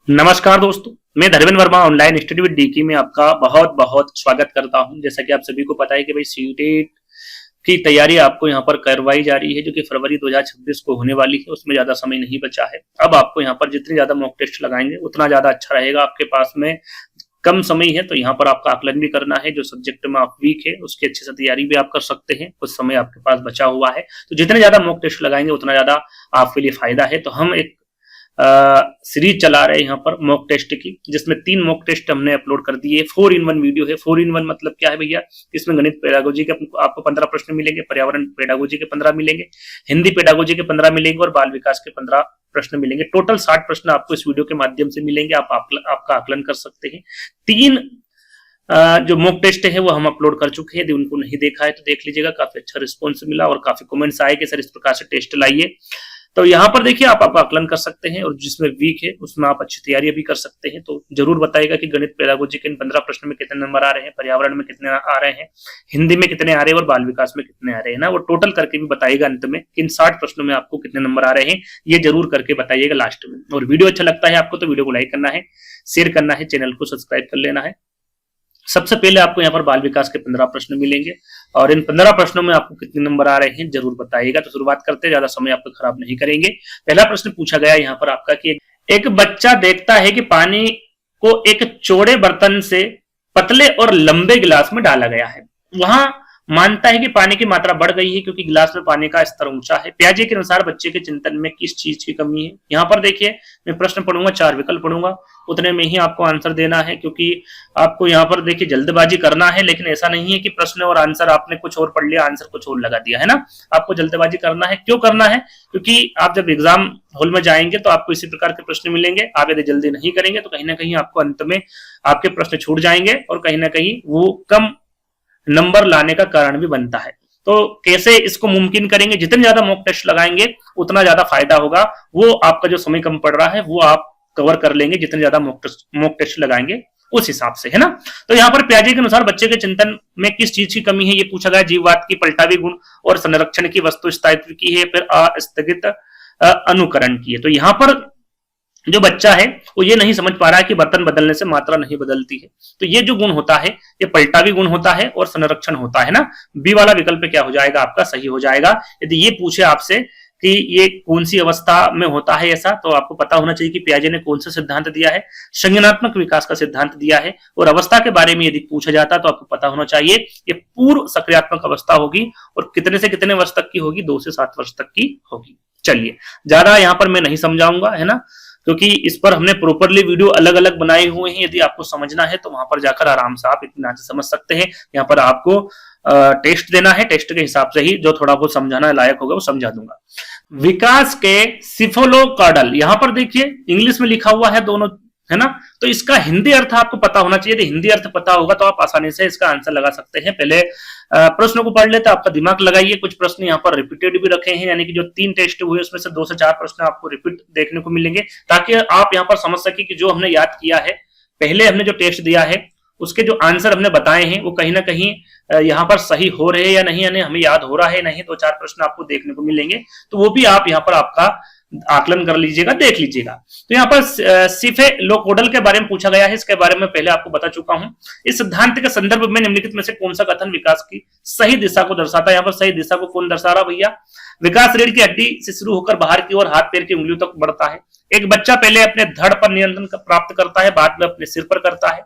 नमस्कार दोस्तों, मैं Dharmendra Verma online study with Dickie में आपका बहुत बहुत स्वागत करता हूं। जैसा कि आप सभी को पता है कि भाई सीटेट की तैयारी आपको यहां पर करवाई जा रही है, जो कि फरवरी 2026 को होने वाली है। उसमें ज्यादा समय नहीं बचा है। अब आपको यहां पर जितनी ज्यादा मॉक टेस्ट लगाएंगे उतना ज्यादा अच्छा रहेगा। आपके पास में कम समय है तो यहाँ पर आपका आकलन भी करना है। जो सब्जेक्ट में आप वीक है उसकी अच्छे से तैयारी भी आप कर सकते हैं। कुछ समय आपके पास बचा हुआ है, तो जितने ज्यादा मॉक टेस्ट लगाएंगे उतना ज्यादा आपके लिए फायदा है। तो हम एक सीरीज चला रहे हैं यहाँ पर मॉक टेस्ट की, जिसमें 3 मॉक टेस्ट हमने अपलोड कर दिए। 4 in 1 वीडियो है। 4 in 1 मतलब क्या है भैया? इसमें गणित पेडागोजी के आपको 15 प्रश्न मिलेंगे, पर्यावरण पेडागोजी के 15 मिलेंगे, हिंदी पेडागोजी के 15 मिलेंगे और बाल विकास के 15 प्रश्न मिलेंगे। टोटल 60 प्रश्न आपको इस वीडियो के माध्यम से मिलेंगे। आपका आकलन कर सकते हैं। 3 जो मॉक टेस्ट है वो हम अपलोड कर चुके हैं। यदि उनको नहीं देखा है तो देख लीजिएगा। काफी अच्छा रिस्पॉन्स मिला और काफी कमेंट्स आए कि सर इस प्रकार से टेस्ट लाइए। तो यहाँ पर देखिए आप आकलन कर सकते हैं और जिसमें वीक है उसमें आप अच्छी तैयारी भी कर सकते हैं। तो जरूर बताइएगा कि गणित पेडागोजी के इन 15 प्रश्न में कितने नंबर आ रहे हैं, पर्यावरण में कितने आ रहे हैं, हिंदी में कितने आ रहे हैं और बाल विकास में कितने आ रहे हैं ना। वो टोटल करके भी बताइएगा अंत में कि इन 60 प्रश्नों में आपको कितने नंबर आ रहे हैं। ये जरूर करके बताइएगा लास्ट में। और वीडियो अच्छा लगता है आपको तो वीडियो को लाइक करना है, शेयर करना है, चैनल को सब्सक्राइब कर लेना है। सबसे पहले आपको यहाँ पर बाल विकास के 15 प्रश्न मिलेंगे और इन 15 प्रश्नों में आपको कितने नंबर आ रहे हैं जरूर बताइएगा। तो शुरुआत करते हैं, ज्यादा समय आपका खराब नहीं करेंगे। पहला प्रश्न पूछा गया यहाँ पर आपका कि एक बच्चा देखता है कि पानी को एक चौड़े बर्तन से पतले और लंबे गिलास में डाला गया है। वहां मानता है कि पानी की मात्रा बढ़ गई है क्योंकि गिलास में पानी का स्तर ऊंचा है। पियाजे के अनुसार बच्चे के चिंतन में किस चीज की कमी है? यहाँ पर देखिए मैं प्रश्न पढ़ूंगा, 4 विकल्प पढ़ूंगा, उतने में ही आपको आंसर देना है। क्योंकि आपको यहाँ पर देखिए जल्दबाजी करना है, लेकिन ऐसा नहीं है कि प्रश्न और आंसर आपने कुछ और पढ़ लिया, आंसर कुछ और लगा दिया, है ना। आपको जल्दबाजी करना है। क्यों करना है? क्योंकि आप जब एग्जाम हॉल में जाएंगे तो आपको इसी प्रकार के प्रश्न मिलेंगे। आप यदि जल्दी नहीं करेंगे तो कहीं ना कहीं आपको अंत में आपके प्रश्न छूट जाएंगे और कहीं ना कहीं वो कम नंबर लाने का कारण भी बनता है। तो कैसे इसको मुमकिन करेंगे? जितने ज्यादा मॉक टेस्ट लगाएंगे उतना ज्यादा फायदा होगा। वो आपका जो समय कम पड़ रहा है वो आप कवर कर लेंगे जितने ज्यादा मॉक टेस्ट लगाएंगे उस हिसाब से, है ना। तो यहाँ पर पियाजे के अनुसार बच्चे के चिंतन में किस चीज की कमी है ये पूछा गया। जीववाद की, पलटावी गुण और संरक्षण की, वस्तु स्थायित्व की है, फिर अस्थगित अनुकरण की है। तो यहाँ पर जो बच्चा है वो ये नहीं समझ पा रहा है कि बर्तन बदलने से मात्रा नहीं बदलती है। तो ये जो गुण होता है ये पलटावी गुण होता है और संरक्षण होता है ना। बी वाला विकल्प क्या हो जाएगा? आपका सही हो जाएगा। यदि ये पूछे आपसे कि ये कौन सी अवस्था में होता है ऐसा, तो आपको पता होना चाहिए कि पियाजे ने कौन सा सिद्धांत दिया है। संज्ञानात्मक विकास का सिद्धांत दिया है। और अवस्था के बारे में यदि पूछा जाता तो आपको पता होना चाहिए ये पूर्व सक्रियात्मक अवस्था होगी और कितने से कितने वर्ष तक की होगी? 2 से 7 वर्ष तक की होगी। चलिए, ज्यादा यहाँ पर मैं नहीं समझाऊंगा, है ना, क्योंकि इस पर हमने प्रॉपरली वीडियो अलग अलग बनाए हुए हैं। यदि आपको समझना है तो वहां पर जाकर आराम से आप इतना समझ सकते हैं। यहाँ पर आपको टेस्ट देना है, टेस्ट के हिसाब से ही जो थोड़ा बहुत समझाना लायक होगा वो समझा दूंगा। विकास के सिफोलोकार्डल, यहाँ पर देखिए इंग्लिश में लिखा हुआ है दोनों, है ना। तो इसका हिंदी अर्थ आपको पता होना चाहिए। यदि हिंदी अर्थ पता होगा तो आप आसानी से इसका आंसर लगा सकते हैं। पहले प्रश्नों को पढ़ लेते, आपका दिमाग लगाइए। कुछ प्रश्न यहाँ पर रिपीटेड भी रखे हैं, यानी कि जो 3 टेस्ट हुए उसमें से 2 से 4 प्रश्न आपको रिपीट देखने को मिलेंगे, ताकि आप यहाँ पर समझ सके कि जो हमने याद किया है, पहले हमने जो टेस्ट दिया है उसके जो आंसर हमने बताए हैं वो कहीं ना कहीं यहाँ पर सही हो रहे हैं या नहीं, यानी हमें याद हो रहा है नहीं। 2-4 प्रश्न आपको देखने को मिलेंगे, तो वो भी आप यहाँ पर आपका आकलन कर लीजिएगा, देख लीजिएगा। तो यहाँ पर सिफेलोकोडल के बारे में पूछा गया है। इसके बारे में पहले आपको बता चुका हूं। इस सिद्धांत के संदर्भ में निम्नलिखित में से कौन सा कथन विकास की सही दिशा को दर्शाता है? यहाँ पर सही दिशा को कौन दर्शा रहा भैया? विकास रीढ़ की हड्डी से शुरू होकर बाहर की ओर हाथ पैर की उंगलियों तक बढ़ता है। एक बच्चा पहले अपने धड़ पर नियंत्रण प्राप्त करता है, बाद में अपने सिर पर करता है।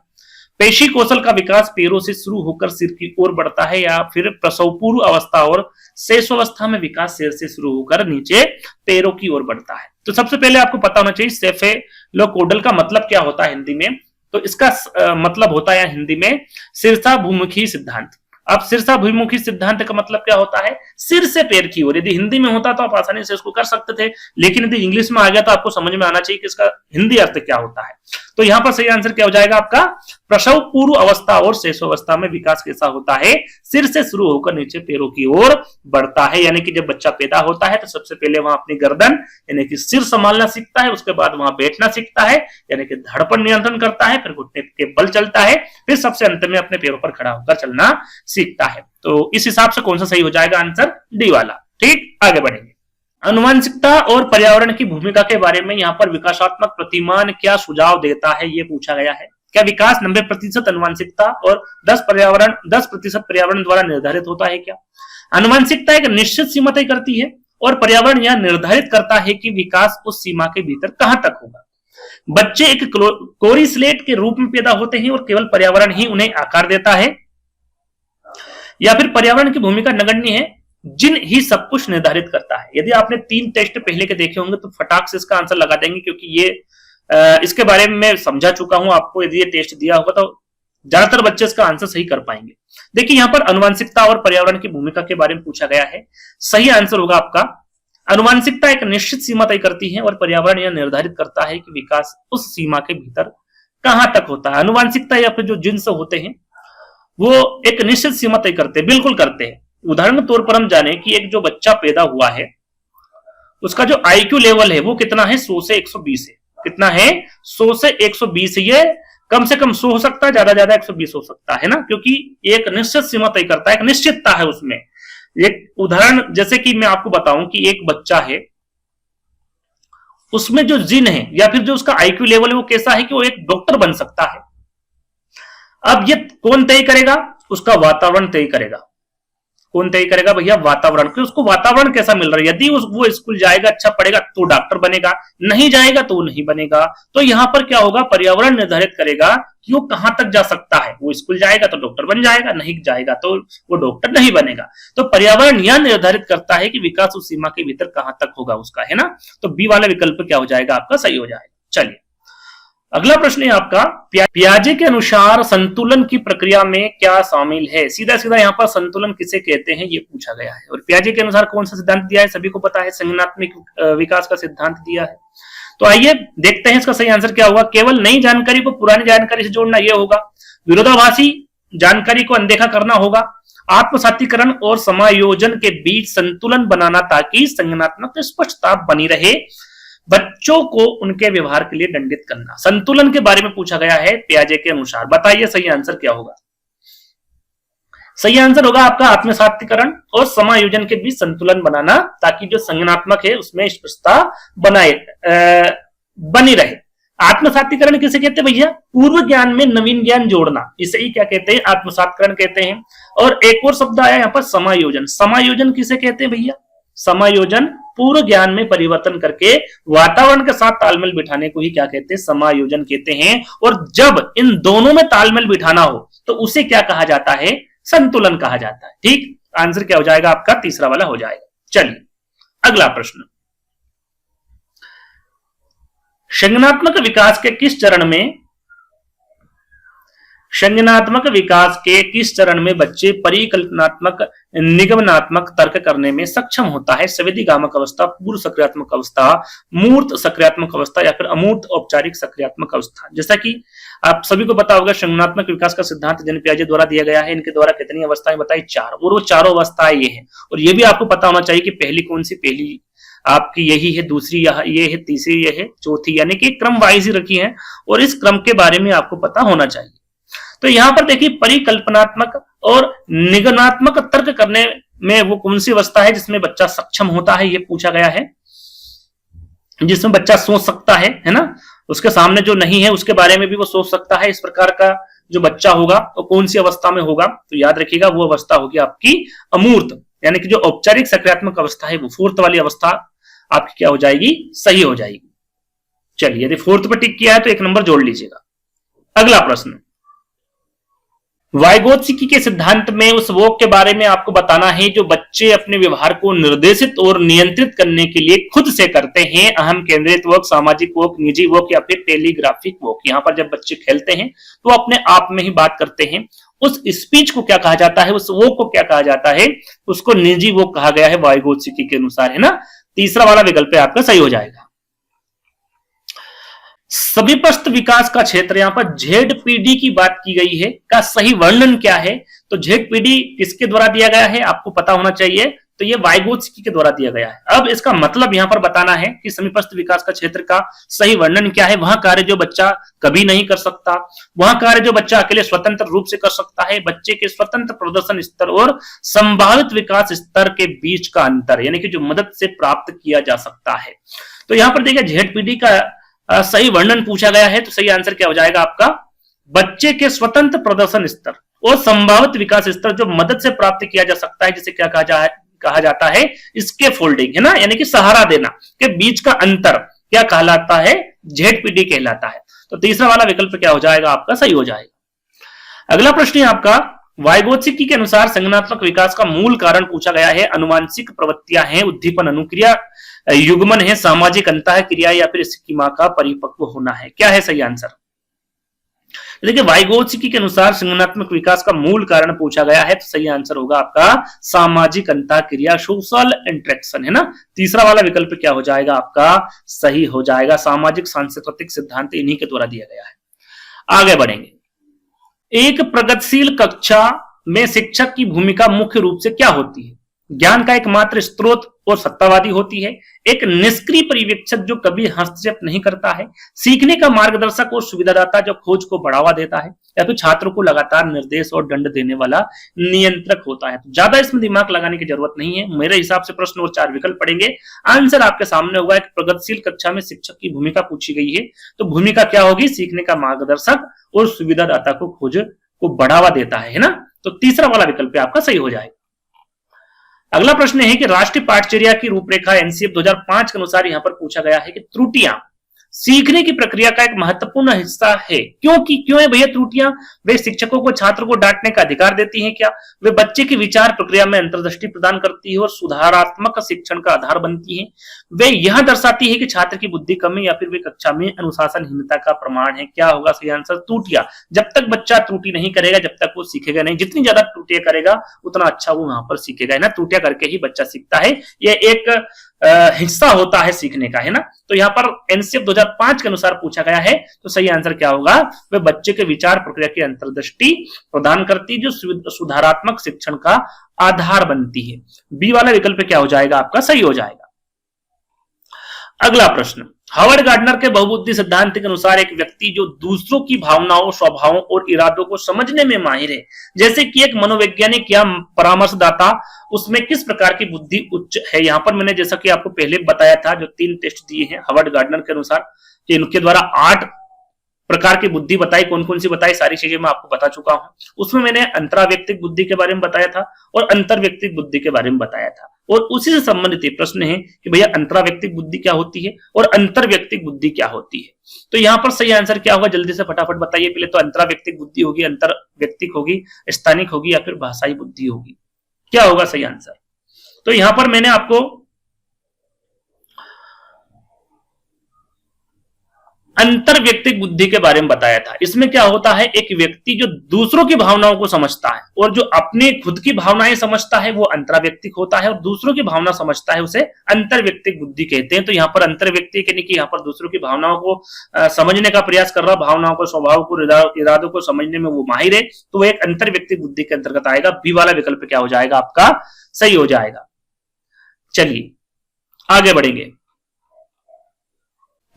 पेशी कौशल का विकास पैरों से शुरू होकर सिर की ओर बढ़ता है, या फिर प्रसव पूर्व अवस्था और शेषावस्था में विकास सिर से शुरू होकर नीचे पैरों की ओर बढ़ता है। तो सबसे पहले आपको पता होना चाहिए सेफेलोकोडल का मतलब क्या होता है हिंदी में। तो इसका मतलब होता है हिंदी में शीर्षाभिमुखी सिद्धांत। अब शीर्षाभिमुखी सिद्धांत का मतलब क्या होता है? सिर से पैर की ओर। यदि हिंदी में होता तो आप आसानी से इसको कर सकते थे, लेकिन यदि इंग्लिश में आ गया तो आपको समझ में आना चाहिए कि इसका हिंदी अर्थ क्या होता है। तो यहाँ पर सही आंसर क्या हो जाएगा आपका? प्रसव पूर्व अवस्था और शेषावस्था में विकास कैसा होता है? सिर से शुरू होकर नीचे पैरों की ओर बढ़ता है। यानी कि जब बच्चा पैदा होता है तो सबसे पहले वहां अपनी गर्दन यानी कि सिर संभालना सीखता है, उसके बाद वहां बैठना सीखता है यानी कि धड़ पर नियंत्रण करता है, फिर घुटने के बल चलता है, फिर सबसे अंत में अपने पैरों पर खड़ा होकर चलना सीखता है। तो इस हिसाब से कौन सा सही हो जाएगा आंसर? डी वाला। ठीक, आगे बढ़ेंगे। आनुवंशिकता और पर्यावरण की भूमिका के बारे में यहाँ पर विकासात्मक प्रतिमान क्या सुझाव देता है, ये पूछा गया है। क्या विकास 90% आनुवंशिकता और 10% पर्यावरण द्वारा निर्धारित होता है क्या? आनुवंशिकता एक निश्चित सीमा तय करती है और पर्यावरण यह निर्धारित करता है कि विकास उस सीमा के भीतर कहां तक होगा। बच्चे एक कोरी स्लेट के रूप में पैदा होते हैं और केवल पर्यावरण ही उन्हें आकार देता है, या फिर पर्यावरण की भूमिका नगण्य है, जिन ही सब कुछ निर्धारित करता है। यदि आपने 3 टेस्ट पहले के देखे होंगे तो फटाक से इसका आंसर लगा देंगे, क्योंकि ये इसके बारे में मैं समझा चुका हूं आपको। यदि ये टेस्ट दिया होगा तो ज्यादातर बच्चे इसका आंसर सही कर पाएंगे। देखिए यहाँ पर आनुवंशिकता और पर्यावरण की भूमिका के बारे में पूछा गया है। सही आंसर होगा आपका आनुवंशिकता एक निश्चित सीमा तय करती है और पर्यावरण यह निर्धारित करता है कि विकास उस सीमा के भीतर कहां तक होता है। आनुवंशिकता या फिर जो जिन्स होते हैं वो एक निश्चित सीमा तय करते हैं, बिल्कुल करते हैं। उदाहरण के तौर पर हम जाने कि एक जो बच्चा पैदा हुआ है उसका जो आईक्यू लेवल है वो कितना है, 100 से 120 है। कितना है, 100 से 120। ये कम से कम 100 हो सकता है, ज्यादा ज्यादा 120 हो सकता है ना, क्योंकि एक निश्चित सीमा तय करता है, एक निश्चितता है उसमें। एक उदाहरण जैसे कि मैं आपको बताऊं कि एक बच्चा है, उसमें जो जीन है या फिर जो उसका आईक्यू लेवल है वो कैसा है कि वो एक डॉक्टर बन सकता है। अब ये कौन तय करेगा, उसका वातावरण तय करेगा। कौन तय करेगा भैया, वातावरण। कि उसको वातावरण कैसा मिल रहा है। यदि वो स्कूल जाएगा, अच्छा पढ़ेगा तो डॉक्टर बनेगा, नहीं जाएगा तो नहीं बनेगा। तो यहां पर क्या होगा, पर्यावरण निर्धारित करेगा कि वो कहां तक जा सकता है। वो स्कूल जाएगा तो डॉक्टर बन जाएगा, नहीं जाएगा तो वो डॉक्टर नहीं बनेगा। तो पर्यावरण यह निर्धारित करता है कि विकास उस सीमा के भीतर कहां तक होगा उसका, है ना। तो बी वाला विकल्प क्या हो जाएगा आपका, सही हो जाएगा। चलिए अगला प्रश्न है आपका, पियाजे के अनुसार संतुलन की प्रक्रिया में क्या शामिल है। सीधा सीधा यहाँ पर संतुलन किसे कहते हैं ये पूछा गया है। और पियाजे के अनुसार कौन सा सिद्धांत दिया है, सभी को पता है, संज्ञानात्मक विकास का सिद्धांत दिया है। तो आइए देखते हैं इसका सही आंसर क्या होगा। केवल नई जानकारी को पुरानी जानकारी से जोड़ना यह होगा, विरोधाभासी जानकारी को अनदेखा करना होगा, आत्मसातीकरण और समायोजन के बीच संतुलन बनाना ताकि संज्ञानात्मक स्पष्टता बनी रहे, बच्चों को उनके व्यवहार के लिए दंडित करना। संतुलन के बारे में पूछा गया है पियाजे के अनुसार। बताइए सही आंसर क्या होगा। सही आंसर होगा आपका आत्मसातीकरण और समायोजन के बीच संतुलन बनाना ताकि जो संज्ञानात्मक है उसमें स्पष्टता बनी रहे। आत्मसातीकरण किसे कहते हैं भैया, पूर्व ज्ञान में नवीन ज्ञान जोड़ना, इसे ही क्या कहते हैं, आत्मसातीकरण कहते हैं। और एक और शब्द आया यहाँ पर समायोजन। समायोजन किसे कहते हैं भैया, समायोजन पूर्व ज्ञान में परिवर्तन करके वातावरण के साथ तालमेल बिठाने को ही क्या कहते हैं, समायोजन कहते हैं। और जब इन दोनों में तालमेल बिठाना हो तो उसे क्या कहा जाता है, संतुलन कहा जाता है। ठीक, आंसर क्या हो जाएगा आपका, तीसरा वाला हो जाएगा। चलिए अगला प्रश्न, संज्ञानात्मक विकास के किस चरण में, संज्ञानात्मक विकास के किस चरण में बच्चे परिकल्पनात्मक निगमनात्मक तर्क करने में सक्षम होता है। संवेदीगामक अवस्था, पूर्व सक्रियात्मक अवस्था, मूर्त सक्रियात्मक अवस्था या फिर अमूर्त औपचारिक सक्रियात्मक अवस्था। जैसा कि आप सभी को पता होगा संज्ञानात्मक विकास का सिद्धांत जन पियाजे द्वारा दिया गया है। इनके द्वारा कितनी अवस्थाएं बताई, 4, और वो चारों अवस्थाएं ये हैं। और ये भी आपको पता होना चाहिए कि पहली कौन सी, पहली आपकी यही है, दूसरी ये है, तीसरी ये है, चौथी, यानी कि क्रम वाइज ही रखी है और इस क्रम के बारे में आपको पता होना चाहिए। तो यहां पर देखिए परिकल्पनात्मक और निगमनात्मक तर्क करने में वो कौन सी अवस्था है जिसमें बच्चा सक्षम होता है, ये पूछा गया है। जिसमें बच्चा सोच सकता है ना, उसके सामने जो नहीं है उसके बारे में भी वो सोच सकता है। इस प्रकार का जो बच्चा होगा वो कौन सी अवस्था में होगा, तो याद रखिएगा वो अवस्था होगी आपकी अमूर्त, यानी कि जो औपचारिक सक्रियात्मक अवस्था है वो फोर्थ वाली अवस्था आपकी क्या हो जाएगी, सही हो जाएगी। चलिए यदि फोर्थ पर टिक किया है तो 1 नंबर जोड़ लीजिएगा। अगला प्रश्न, वाइगोत्स्की के सिद्धांत में उस वोक के बारे में आपको बताना है जो बच्चे अपने व्यवहार को निर्देशित और नियंत्रित करने के लिए खुद से करते हैं। अहम केंद्रित वोक, सामाजिक वोक, निजी वोक या फिर टेलीग्राफिक वोक। यहाँ पर जब बच्चे खेलते हैं तो अपने आप में ही बात करते हैं। उस स्पीच को क्या कहा जाता है, उस वोक को क्या कहा जाता है, उसको निजी वोक कहा गया है वाइगोत्स्की के अनुसार, है ना। तीसरा वाला विकल्प आपका सही हो जाएगा। सविपस्त विकास का क्षेत्र, यहां पर ZPD की बात की गई है, का सही वर्णन क्या है। तो ZPD किसके द्वारा दिया गया है आपको पता होना चाहिए। तो ये वाइगोत्स्की के द्वारा दिया गया है। अब इसका मतलब यहां पर बताना है कि समीपस्थ विकास का क्षेत्र का सही वर्णन क्या है। वह कार्य जो बच्चा कभी नहीं कर सकता, वह कार्य जो बच्चा अकेले स्वतंत्र रूप से कर सकता है, बच्चे के स्वतंत्र प्रदर्शन स्तर और संभावित विकास स्तर के बीच का अंतर, यानी कि जो मदद से प्राप्त किया जा सकता है। तो यहां पर देखिए ZPD का सही वर्णन पूछा गया है, तो सही आंसर क्या हो जाएगा आपका, बच्चे के स्वतंत्र प्रदर्शन स्तर और संभावित विकास स्तर जो मदद से प्राप्त किया जा सकता है, जिसे क्या कहा जाता है, इसके फोल्डिंग, है ना, यानी कि सहारा देना के बीच का अंतर क्या कहलाता है, ZPD कहलाता है। तो तीसरा वाला विकल्प क्या हो जाएगा आपका, सही हो जाएगा। अगला प्रश्न है आपका, वाइगोत्स्की के अनुसार संज्ञानात्मक विकास का मूल कारण पूछा गया है, अनुवांशिक प्रवृत्तियां हैं, उद्दीपन अनुक्रिया, युग्मन है, सामाजिक अंतःक्रिया या फिर स्कीमा का परिपक्व होना है। क्या है सही आंसर? देखिए वाइगोत्स्की के अनुसार संज्ञानात्मक विकास का मूल कारण पूछा गया है, तो सही आंसर होगा आपका सामाजिक अंतःक्रिया, सोशल इंटरेक्शन, है ना। तीसरा वाला विकल्प क्या हो जाएगा आपका, सही हो जाएगा, सामाजिक सांस्कृतिक सिद्धांत इन्हीं के द्वारा दिया गया है। आगे बढ़ेंगे। एक प्रगतिशील कक्षा में शिक्षक की भूमिका मुख्य रूप से क्या होती है? ज्ञान का एकमात्र स्रोत और सत्तावादी होती है, एक निष्क्रिय पर्यवेक्षक जो कभी हस्तक्षेप नहीं करता है, सीखने का मार्गदर्शक और सुविधादाता जो खोज को बढ़ावा देता है, या फिर छात्रों को लगातार निर्देश और दंड देने वाला नियंत्रक होता है। तो ज्यादा इसमें दिमाग लगाने की जरूरत नहीं है, मेरे हिसाब से प्रश्न और 4 विकल्प पढ़ेंगे, आंसर आपके सामने होगा। एक प्रगतिशील कक्षा में शिक्षक की भूमिका पूछी गई है, तो भूमिका क्या होगी, सीखने का मार्गदर्शक और सुविधादाता को खोज को बढ़ावा देता है ना। तो तीसरा वाला विकल्प आपका सही हो जाएगा। अगला प्रश्न है कि राष्ट्रीय पाठचर्या की रूपरेखा NCF 2005 के अनुसार यहां पर पूछा गया है कि त्रुटियां सीखने की प्रक्रिया का एक महत्वपूर्ण हिस्सा है। क्यों है भैया त्रुटियां? वे शिक्षकों को छात्र को डांटने का अधिकार देती हैं क्या? वे बच्चे की विचार प्रक्रिया में अंतर्दृष्टि प्रदान करती है और सुधारात्मक शिक्षण का आधार बनती है। वे यह दर्शाती है कि छात्र की बुद्धि कमी या फिर वे कक्षा में अनुशासनहीनता का प्रमाण है। क्या होगा सही आंसर? त्रुटियां। जब तक बच्चा त्रुटि नहीं करेगा जब तक वो सीखेगा नहीं। जितनी ज्यादा त्रुटियां करेगा उतना अच्छा वो वहां पर सीखेगा, है ना। त्रुटियां करके ही बच्चा सीखता है, यह एक हिस्सा होता है सीखने का, है ना। तो यहाँ पर NCF 2005 के अनुसार पूछा गया है, तो सही आंसर क्या होगा, वे बच्चे के विचार प्रक्रिया की अंतर्दृष्टि प्रदान करती जो सुधारात्मक शिक्षण का आधार बनती है। बी वाला विकल्प क्या हो जाएगा आपका, सही हो जाएगा। अगला प्रश्न, हावर्ड गार्डनर के बहुबुद्धि सिद्धांत के अनुसार एक व्यक्ति जो दूसरों की भावनाओं, स्वभावों और इरादों को समझने में माहिर है, जैसे कि एक मनोवैज्ञानिक या परामर्शदाता, उसमें किस प्रकार की बुद्धि उच्च है? यहां पर मैंने जैसा कि आपको पहले बताया था, जो 3 टेस्ट दिए हैं हावर्ड गार्डनर के अनुसार, कि इनके द्वारा 8 प्रकार की बुद्धि बताई, कौन कौन सी बताई, सारी चीजें मैं आपको बता चुका हूं। उसमें मैंने अंतराव्यक्तिक बुद्धि के बारे में बताया था और अंतर्व्यक्तिक बुद्धि के बारे में बताया था, और उसी से संबंधित प्रश्न है कि भैया अंतराव्यक्तिक बुद्धि क्या होती है और अंतर्व्यक्तिक बुद्धि क्या होती है। तो यहां पर सही आंसर क्या होगा, जल्दी से फटाफट बताइए। पहले तो अंतराव्यक्तिक बुद्धि होगी, अंतर्व्यक्तिक होगी, स्थानिक होगी या फिर भाषाई बुद्धि होगी। क्या होगा सही आंसर? तो यहां पर मैंने आपको अंतर्व्यक्तिक बुद्धि के बारे में बताया था। इसमें क्या होता है, एक व्यक्ति जो दूसरों की भावनाओं को समझता है और जो अपने खुद की भावनाएं समझता है वो अंतर्व्यक्तिक होता है, और दूसरों की भावना समझता है उसे अंतर्व्यक्तिक बुद्धि कहते हैं। तो यहाँ पर अंतर्व्यक्तिक यानी कि यहाँ पर दूसरों की भावनाओं को समझने का प्रयास कर रहा, भावनाओं को, स्वभाव को, इरादों को समझने में वो माहिर है, तो वो एक अंतर्व्यक्तिक बुद्धि के अंतर्गत आएगा। बी वाला विकल्प क्या हो जाएगा आपका, सही हो जाएगा। चलिए आगे बढ़ेंगे।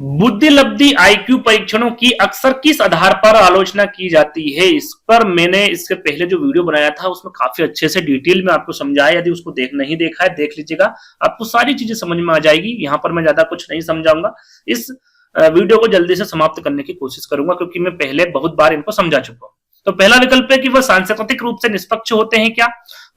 बुद्धिलब्धि IQ परीक्षणों की अक्सर किस आधार पर आलोचना की जाती है? इस पर मैंने इसके पहले जो वीडियो बनाया था उसमें काफी अच्छे से डिटेल में आपको समझाया। यदि उसको नहीं देखा है देख लीजिएगा, आपको सारी चीजें समझ में आ जाएगी। यहाँ पर मैं ज्यादा कुछ नहीं समझाऊंगा, इस वीडियो को जल्दी से समाप्त करने की कोशिश करूंगा क्योंकि मैं पहले बहुत बार इनको समझा चुका हूं। तो पहला विकल्प है कि वह सांस्कृतिक रूप से निष्पक्ष होते हैं क्या?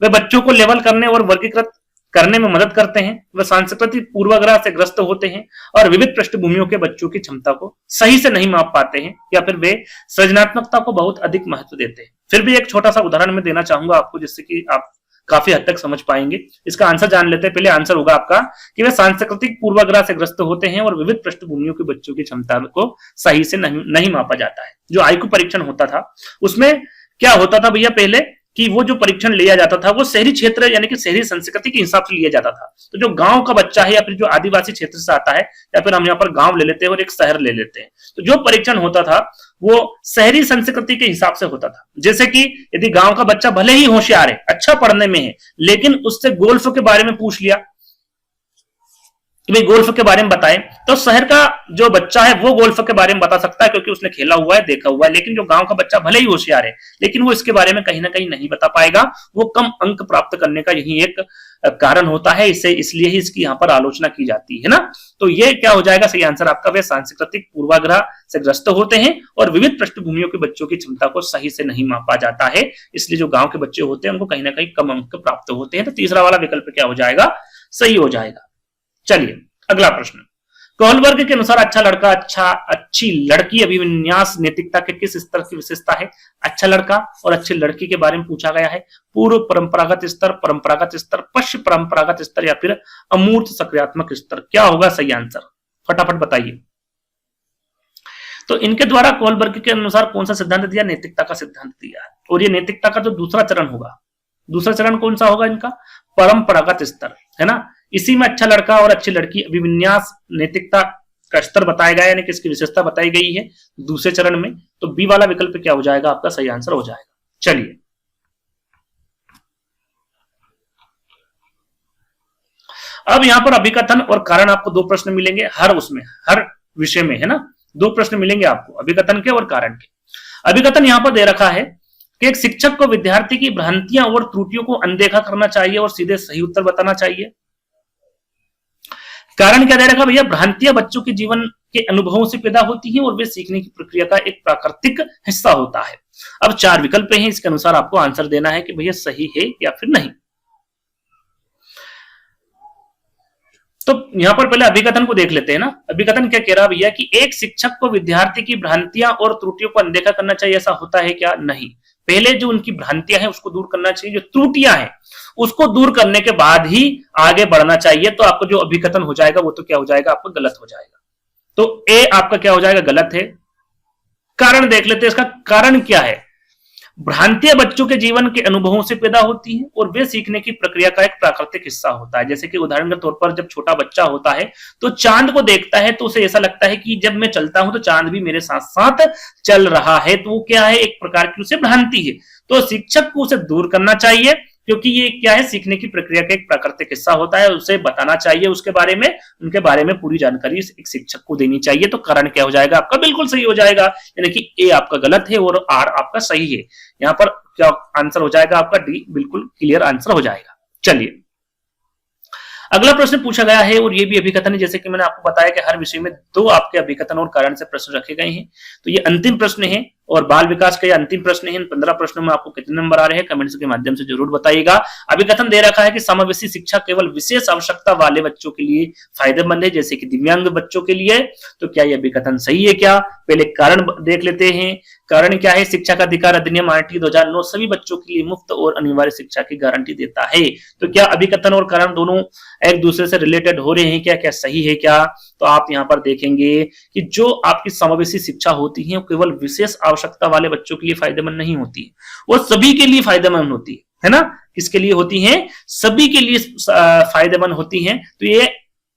वे बच्चों को लेवल करने और वर्गीकृत करने में मदद करते हैं। वह सांस्कृतिक पूर्वाग्रह से ग्रस्त होते हैं और विविध पृष्ठभूमियों के बच्चों की क्षमता को सही से नहीं माप पाते हैं, या फिर वे सृजनात्मकता को बहुत अधिक महत्व देते हैं। फिर भी एक छोटा सा उदाहरण मैं देना चाहूंगा आपको, जिससे कि आप काफी हद तक समझ पाएंगे। इसका आंसर जान लेते हैं। पहले आंसर होगा आपका कि वे सांस्कृतिक पूर्वाग्रह से ग्रस्त होते हैं और विविध पृष्ठभूमियों के बच्चों की क्षमता को सही से नहीं मापा जाता है। जो IQ परीक्षण होता था उसमें क्या होता था भैया, पहले कि वो जो परीक्षण लिया जाता था वो शहरी क्षेत्र यानी कि शहरी संस्कृति के हिसाब से लिया जाता था। तो जो गांव का बच्चा है या फिर जो आदिवासी क्षेत्र से आता है, या फिर हम यहाँ पर गांव ले लेते हैं और एक शहर ले लेते हैं, तो जो परीक्षण होता था वो शहरी संस्कृति के हिसाब से होता था। जैसे कि यदि गांव का बच्चा भले ही होशियार है, अच्छा पढ़ने में है, लेकिन उससे गोल्फ के बारे में पूछ लिया कि भाई गोल्फ के बारे में बताएं, तो शहर का जो बच्चा है वो गोल्फ के बारे में बता सकता है क्योंकि उसने खेला हुआ है, देखा हुआ है। लेकिन जो गांव का बच्चा भले ही होशियार है, लेकिन वो इसके बारे में कहीं ना कहीं नहीं बता पाएगा। वो कम अंक प्राप्त करने का यही एक कारण होता है, इसलिए ही इसकी यहाँ पर आलोचना की जाती है ना। तो ये क्या हो जाएगा सही आंसर आपका, वे सांस्कृतिक पूर्वाग्रह से ग्रस्त होते हैं और विविध पृष्ठभूमियों के बच्चों की क्षमता को सही से नहीं मापा जाता है, इसलिए जो गांव के बच्चे होते हैं उनको कहीं ना कहीं कम अंक प्राप्त होते हैं। तो तीसरा वाला विकल्प क्या हो जाएगा, सही हो जाएगा। चलिए अगला प्रश्न, कोहलबर्ग के अनुसार अच्छा लड़का अच्छी लड़की अभिविन्यास नैतिकता के किस स्तर की विशेषता है? अच्छा लड़का और अच्छी लड़की के बारे में पूछा गया है। पूर्व परंपरागत स्तर, परंपरागत स्तर, पश्चिम परंपरागत स्तर या फिर अमूर्त सक्रियात्मक स्तर, क्या होगा सही आंसर, फटाफट बताइए। तो इनके द्वारा कोहलबर्ग के अनुसार कौन सा सिद्धांत दिया, नैतिकता का सिद्धांत दिया है। और ये नैतिकता का जो दूसरा चरण होगा, दूसरा चरण कौन सा होगा इनका, परंपरागत स्तर है ना। इसी में अच्छा लड़का और अच्छी लड़की अभिविन्यास नैतिकता का स्तर बताया गया, यानी कि इसकी विशेषता बताई गई है दूसरे चरण में। तो बी वाला विकल्प क्या हो जाएगा आपका, सही आंसर हो जाएगा। चलिए अब यहां पर अभिकथन और कारण आपको दो प्रश्न मिलेंगे हर विषय में है ना, दो प्रश्न मिलेंगे आपको अभिकथन के और कारण के। अभिकथन यहां पर दे रखा है कि एक शिक्षक को विद्यार्थी की भ्रांतियां और त्रुटियों को अनदेखा करना चाहिए और सीधे सही उत्तर बताना चाहिए। कारण क्या दे रखा भैया, भ्रांतियां बच्चों के जीवन के अनुभवों से पैदा होती हैं और वे सीखने की प्रक्रिया का एक प्राकृतिक हिस्सा होता है। अब चार विकल्प हैं, इसके अनुसार आपको आंसर देना है कि भैया सही है या फिर नहीं। तो यहां पर पहले अभिकथन को देख लेते हैं ना। अभिकथन क्या कह रहा भैया कि एक शिक्षक को विद्यार्थी की भ्रांतियां और त्रुटियों को अनदेखा करना चाहिए, ऐसा होता है क्या? नहीं, पहले जो उनकी भ्रांतियां हैं उसको दूर करना चाहिए, जो त्रुटियां हैं उसको दूर करने के बाद ही आगे बढ़ना चाहिए। तो आपको जो अभिकथन हो जाएगा वो तो क्या हो जाएगा, आपको गलत हो जाएगा। तो ए आपका क्या हो जाएगा, गलत है। कारण देख लेते हैं, इसका कारण क्या है, भ्रांतियां बच्चों के जीवन के अनुभवों से पैदा होती हैं और वे सीखने की प्रक्रिया का एक प्राकृतिक हिस्सा होता है। जैसे कि उदाहरण के तौर पर जब छोटा बच्चा होता है तो चांद को देखता है तो उसे ऐसा लगता है कि जब मैं चलता हूं तो चांद भी मेरे साथ साथ चल रहा है, तो वो क्या है, एक प्रकार की उसे भ्रांति है। तो शिक्षक को उसे दूर करना चाहिए क्योंकि ये क्या है, सीखने की प्रक्रिया का एक प्राकृतिक हिस्सा होता है। उसे बताना चाहिए उसके बारे में, उनके बारे में पूरी जानकारी एक शिक्षक को देनी चाहिए। तो कारण क्या हो जाएगा आपका, बिल्कुल सही हो जाएगा, यानी कि ए आपका गलत है और आर आपका सही है। यहां पर क्या आंसर हो जाएगा आपका, डी बिल्कुल क्लियर आंसर हो जाएगा। चलिए अगला प्रश्न पूछा गया है और ये भी अभिकथन है। जैसे कि मैंने आपको बताया कि हर विषय में दो आपके अभिकथन और कारण से प्रश्न रखे गए हैं। तो ये अंतिम प्रश्न है और बाल विकास का ये अंतिम प्रश्न है। इन 15 प्रश्नों में आपको कितने नंबर आ रहे हैं कमेंट्स के माध्यम से जरूर बताइएगा। अभिकथन दे रखा है कि समावेशी शिक्षा केवल विशेष आवश्यकता वाले बच्चों के लिए फायदेमंद है, जैसे कि दिव्यांग बच्चों के लिए। तो क्या यह अभिकथन सही है क्या? पहले कारण देख लेते हैं। कारण क्या है, शिक्षा का अधिकार अधिनियम RT 2009 सभी बच्चों के लिए मुफ्त और अनिवार्य शिक्षा की गारंटी देता है। तो क्या अभिकथन और कारण दोनों एक दूसरे से रिलेटेड हो रहे हैं क्या, क्या सही है क्या? तो आप यहाँ पर देखेंगे कि जो आपकी समावेशी शिक्षा होती है वो केवल विशेष आवश्यकता वाले बच्चों के लिए फायदेमंद नहीं होती है, वो सभी के लिए फायदेमंद होती है ना। किसके लिए होती है? सभी के लिए फायदेमंद होती है। तो ये